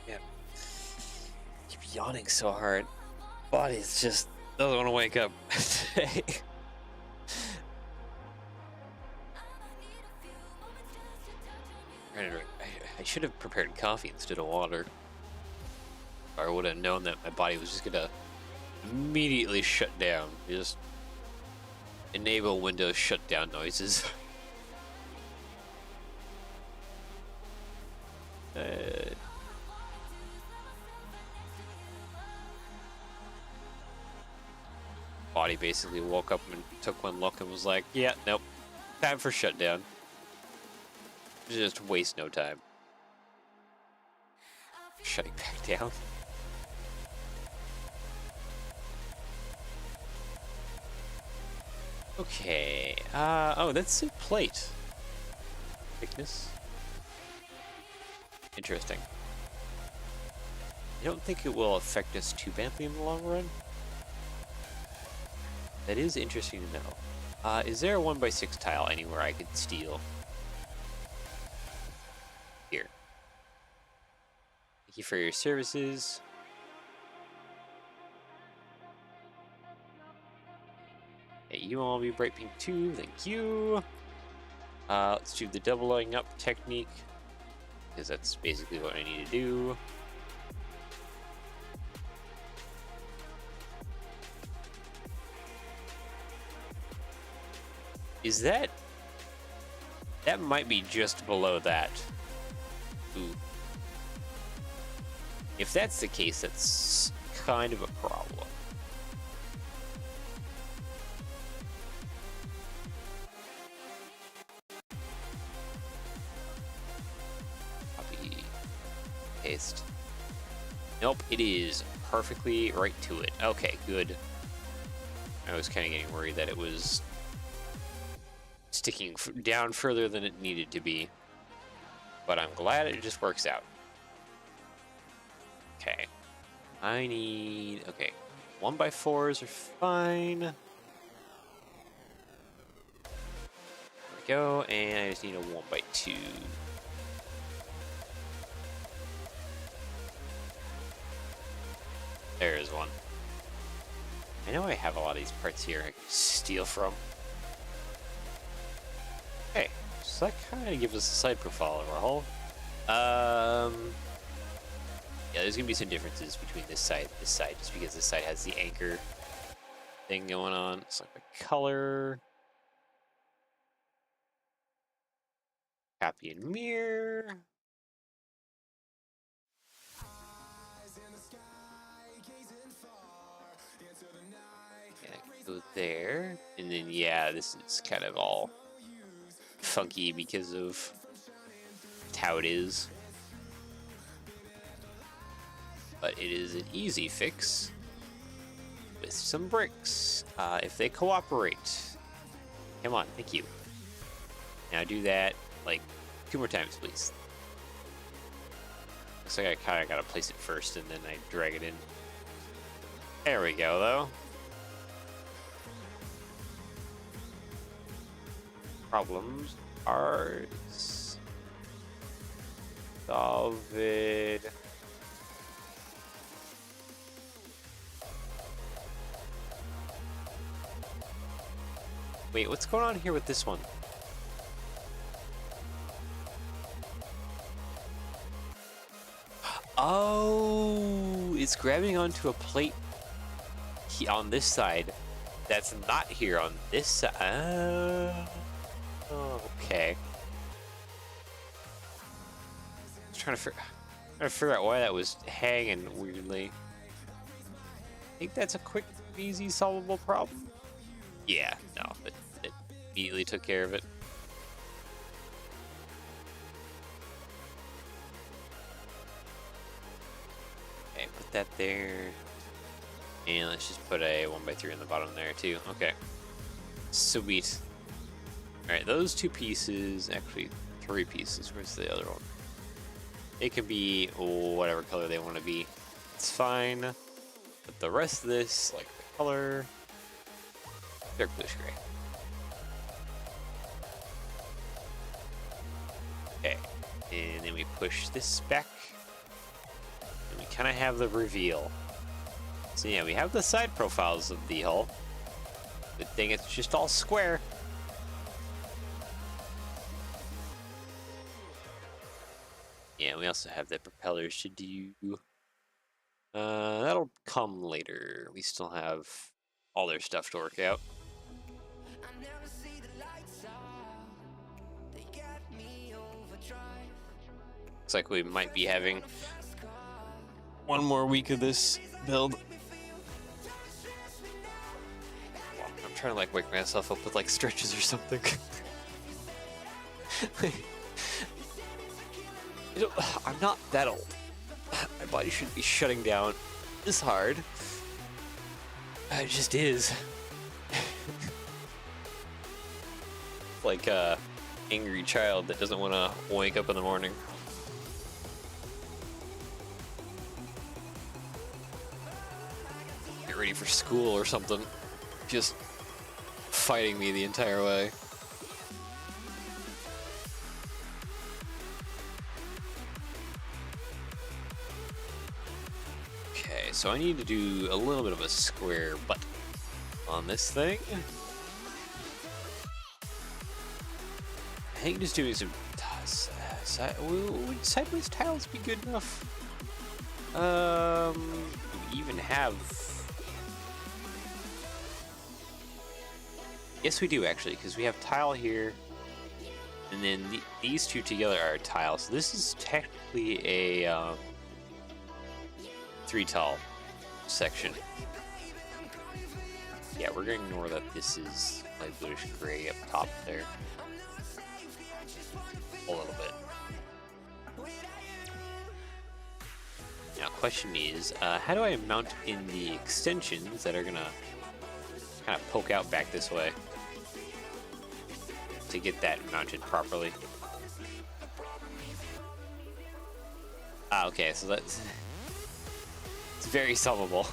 Yeah. Keep yawning so hard. Body's just doesn't want to wake up today. I should have prepared coffee instead of water. Or I would have known that my body was just gonna immediately shut down. Just enable Windows shutdown noises. Body basically woke up and took one look and was like, yeah, nope, time for shutdown. Just waste no time. Shutting back down. Okay, oh, that's a plate. Thickness. Interesting. I don't think it will affect us too badly in the long run. That is interesting to know. Is there a 1x6 tile anywhere I could steal? Here. Thank you for your services. Okay, you all be bright pink too, thank you. Let's do the doubling up technique, because that's basically what I need to do. Is that... That might be just below that. Ooh. If that's the case, that's kind of a problem. Copy, paste. Nope, it is perfectly right to it. Okay, good. I was kind of getting worried that it was sticking down further than it needed to be, but I'm glad it just works out. Okay, I need, okay, 1x4s are fine. There we go, and I just need a 1x2. There is one. I know I have a lot of these parts here I can steal from. Okay, so that kind of gives us a side profile of our hull. Yeah, there's gonna be some differences between this side and this side, just because this side has the anchor thing going on. It's like the color. Copy and mirror. Yeah, go there, and then yeah, this is kind of all funky because of how it is. But it is an easy fix with some bricks, if they cooperate. Come on, thank you. Now do that like 2 more times, please. Looks like I kind of gotta place it first and then I drag it in. There we go, though. Problems are solved. Wait, what's going on here with this one? Oh, it's grabbing onto a plate on this side that's not here on this side. Oh, okay. Trying to figure out why that was hanging weirdly. I think that's a quick, easy, solvable problem. Yeah, no, it immediately took care of it. Okay, put that there. And let's just put a 1x3 in the bottom there too. Okay. Sweet. Alright, those 2 pieces, actually 3 pieces. Where's the other one? It can be whatever color they want to be. It's fine. But the rest of this, like the color, dark bluish gray. Okay. And then we push this back. And we kind of have the reveal. So yeah, we have the side profiles of the hull. Good thing it's just all square. Yeah, we also have the propellers to do. That'll come later. We still have all their stuff to work out. Looks like we might be having one more week of this build. I'm trying to like wake myself up with like stretches or something. I'm not that old. My body shouldn't be shutting down this hard. It just is. Like a angry child that doesn't want to wake up in the morning. Get ready for school or something. Just fighting me the entire way. Okay, so I need to do a little bit of a square butt on this thing. I think just doing some would sideways tiles be good enough? Do we even have? Yes, we do actually, because we have tile here, and then these two together are tile. So this is technically a 3 tile section. Yeah, we're gonna ignore that. This is like bluish gray up top there. A little bit. Now, question is, how do I mount in the extensions that are gonna kind of poke out back this way to get that mounted properly? Ah, okay, so that's it's very solvable.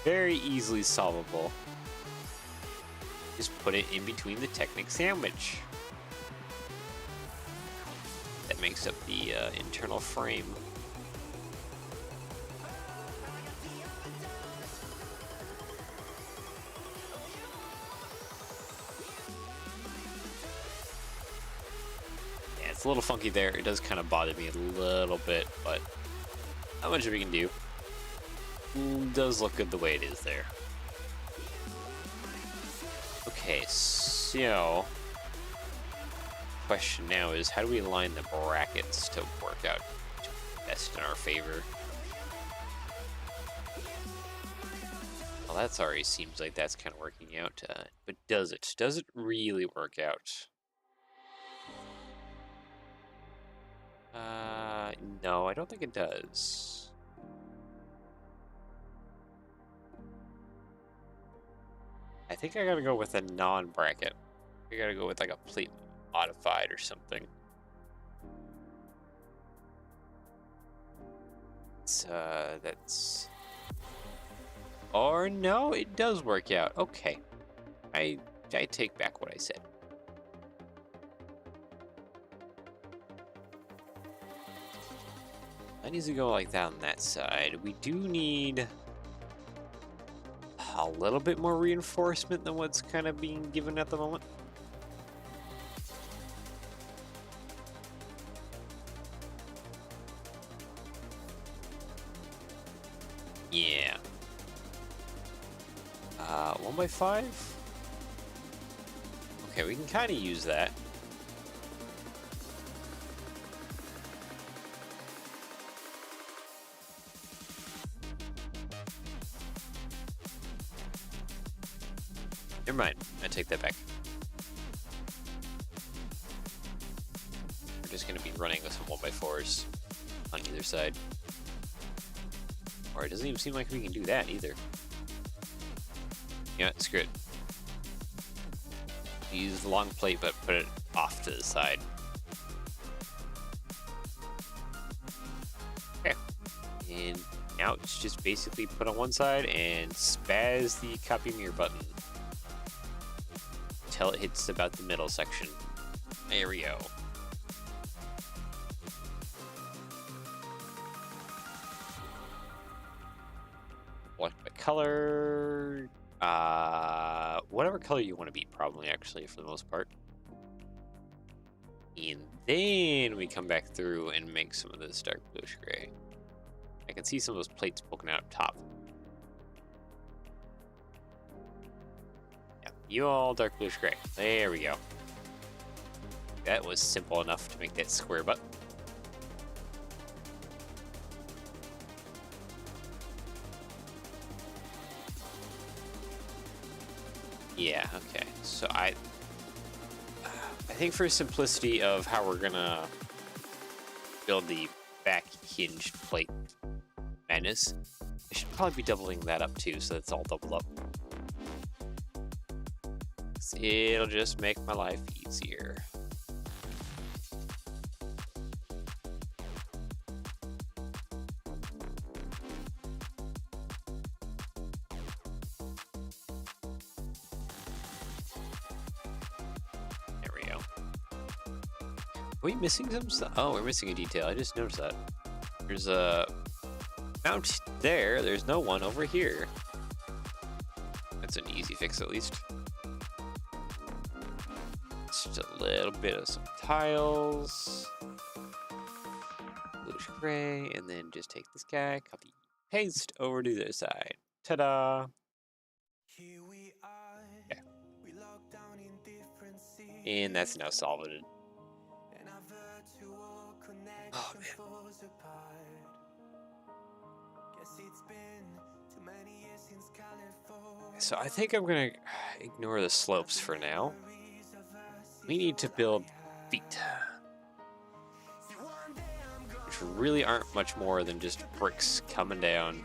Very easily solvable. Just put it in between the Technic sandwich. That makes up the internal frame. Yeah, it's a little funky there. It does kind of bother me a little bit, but not much we can do. Does look good the way it is there. Okay, so question now is, how do we align the brackets to work out best in our favor? Well, that's already seems like that's kind of working out, but does it? Does it really work out? No, I don't think it does. I think I gotta go with a non-bracket. I gotta go with like a plate modified or something. That's... Or no, it does work out. Okay. I take back what I said. That needs to go like that on that side. We do need a little bit more reinforcement than what's kind of being given at the moment. Yeah. 1x5? Okay, we can kind of use that. Never mind, I take that back. We're just going to be running with some 1x4s on either side. Or it doesn't even seem like we can do that either. Yeah, screw it. Use the long plate, but put it off to the side. Okay. And now it's just basically put on one side and spaz the copy mirror button until it hits about the middle section. There we go. Select the color. Whatever color you want to be, probably, actually, for the most part. And then we come back through and make some of this dark bluish gray. I can see some of those plates poking out up top. Yeah, you all dark bluish gray. There we go. That was simple enough to make that square butt. Yeah, okay. So I think for simplicity of how we're gonna build the back hinged plate madness, I should probably be doubling that up too, so it's all doubled up. It'll just make my life easier. Are we missing some stuff? Oh, we're missing a detail. I just noticed that. There's a mount there. There's no one over here. That's an easy fix, at least. just a little bit of some tiles. Bluish gray, and then just take this guy, copy, paste over to the other side. Ta-da! Okay. And that's now solved. Oh man. So I think I'm gonna ignore the slopes for now. We need to build feet, which really aren't much more than just bricks coming down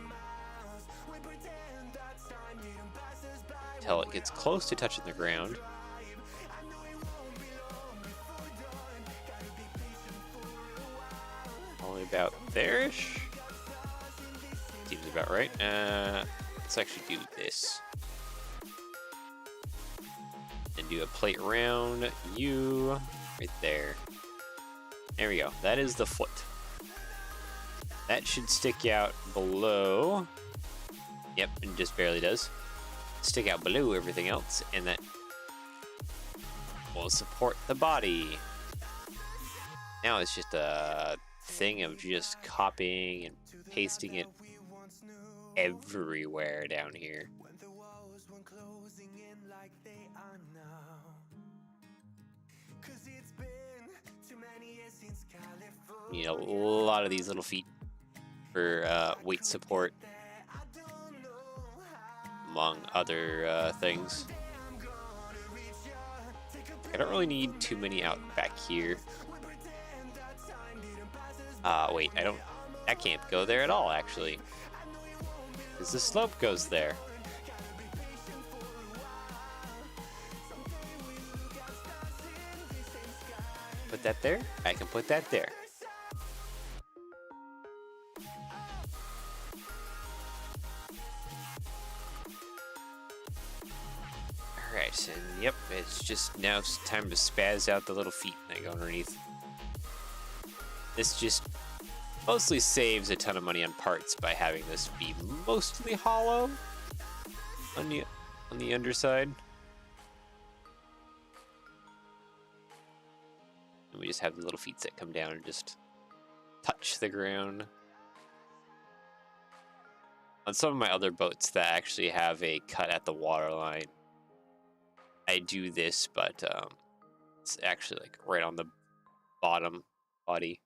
until it gets close to touching the ground. Only about there-ish. Seems about right. Let's actually do this. And do a plate around you right there. There we go. That is the foot. That should stick out below. Yep, and just barely does. Stick out below everything else, and that will support the body. Now it's just a thing of just copying and pasting it everywhere down here. Need a lot of these little feet for weight support, among other things. I don't really need too many out back here. Wait, I can't go there at all, actually, because the slope goes there. Put that there. I can put that there. Alright, and yep, it's just now it's time to spaz out the little feet that go underneath. This just mostly saves a ton of money on parts by having this be mostly hollow on the underside. And we just have the little feet that come down and just touch the ground. On some of my other boats that actually have a cut at the waterline, I do this, but it's actually like right on the bottom body.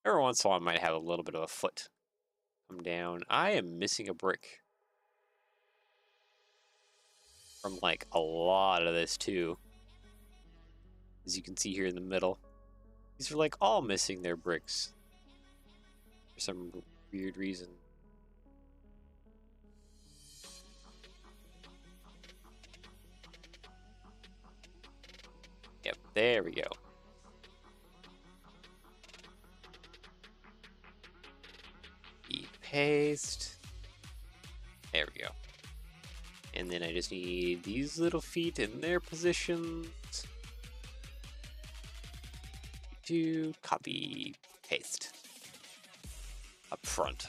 Every once in a while I might have a little bit of a foot come down. I am missing a brick from like a lot of this too. As you can see here in the middle. These are like all missing their bricks for some weird reason. Yep, there we go. Paste. There we go. And then I just need these little feet in their positions. To copy, paste. Up front.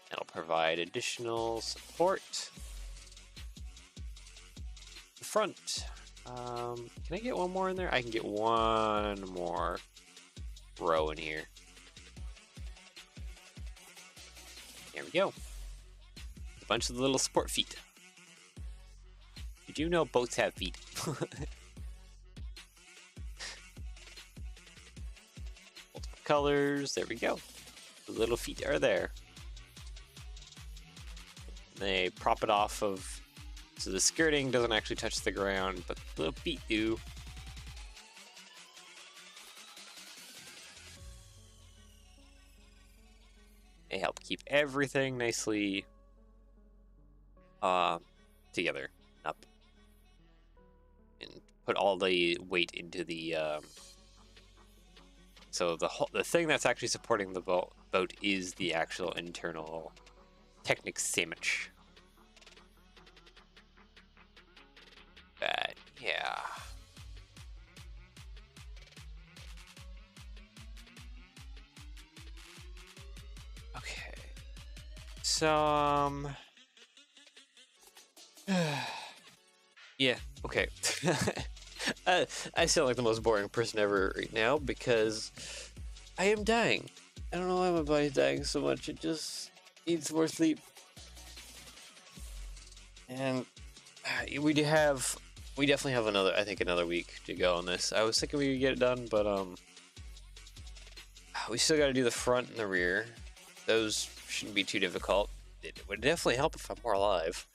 That'll provide additional support. The front. Can I get one more in there? I can get one more row in here. There we go. A bunch of little sport feet. Did you know boats have feet? Multiple colors. There we go. The little feet are there. They prop it off of. So the skirting doesn't actually touch the ground, but the little feet do. They help keep everything nicely together, up, and put all the weight into the. So the thing that's actually supporting the boat is the actual internal Technic sandwich. But yeah. Okay. Yeah, okay. I sound like the most boring person ever right now because I am dying. I don't know why my body's dying so much. It just needs more sleep. And we definitely have another week to go on this. I was thinking we could get it done, but we still got to do the front and the rear. Those shouldn't be too difficult. It would definitely help if I'm more alive.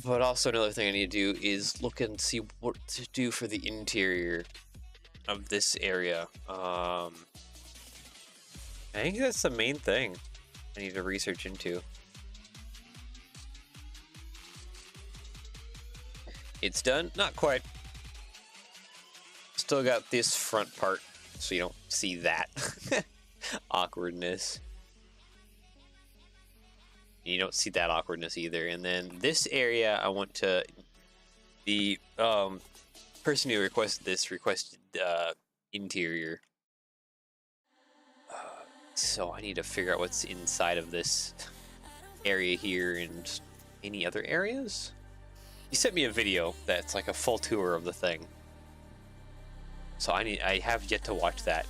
But also another thing I need to do is look and see what to do for the interior of this area. I think that's the main thing I need to research into. It's done? Not quite. Still got this front part, so you don't see that awkwardness. You don't see that awkwardness either. And then this area, I want to... The person who requested this requested interior. So I need to figure out what's inside of this area here and any other areas. He sent me a video that's like a full tour of the thing. So I have yet to watch that.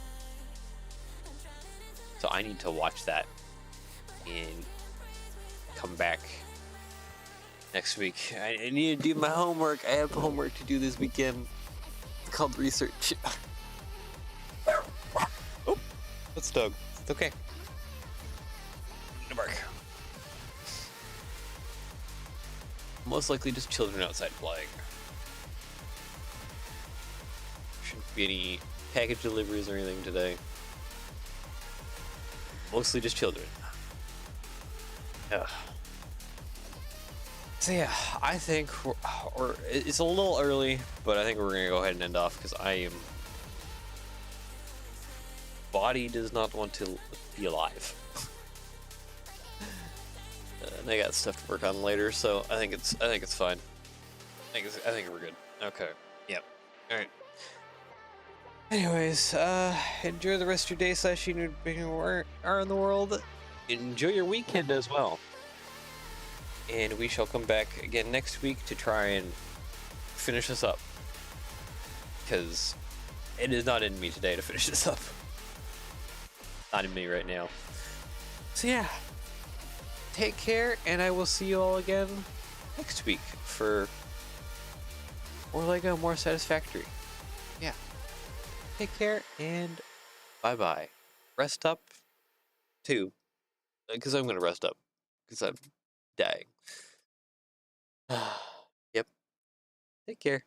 So I need to watch that and come back next week. I need to do my homework. I have homework to do this weekend. It's called research. Oh, that's Doug. It's okay. No bark. Most likely just children outside playing. Shouldn't be any package deliveries or anything today. Mostly just children. Ugh. So yeah, I think it's a little early, but I think we're gonna go ahead and end off because body does not want to be alive. And I got stuff to work on later, so I think it's fine. I think we're good. Okay. Yep. All right. Anyways, enjoy the rest of your day / you are in the world. Enjoy your weekend as well. And we shall come back again next week to try and finish this up. Because it is not in me today to finish this up. Not in me right now. So yeah. Take care, and I will see you all again next week for more Lego, more satisfactory. Yeah. Take care, and bye-bye. Rest up, too. Because I'm going to rest up. Because I'm dying. Yep. Take care.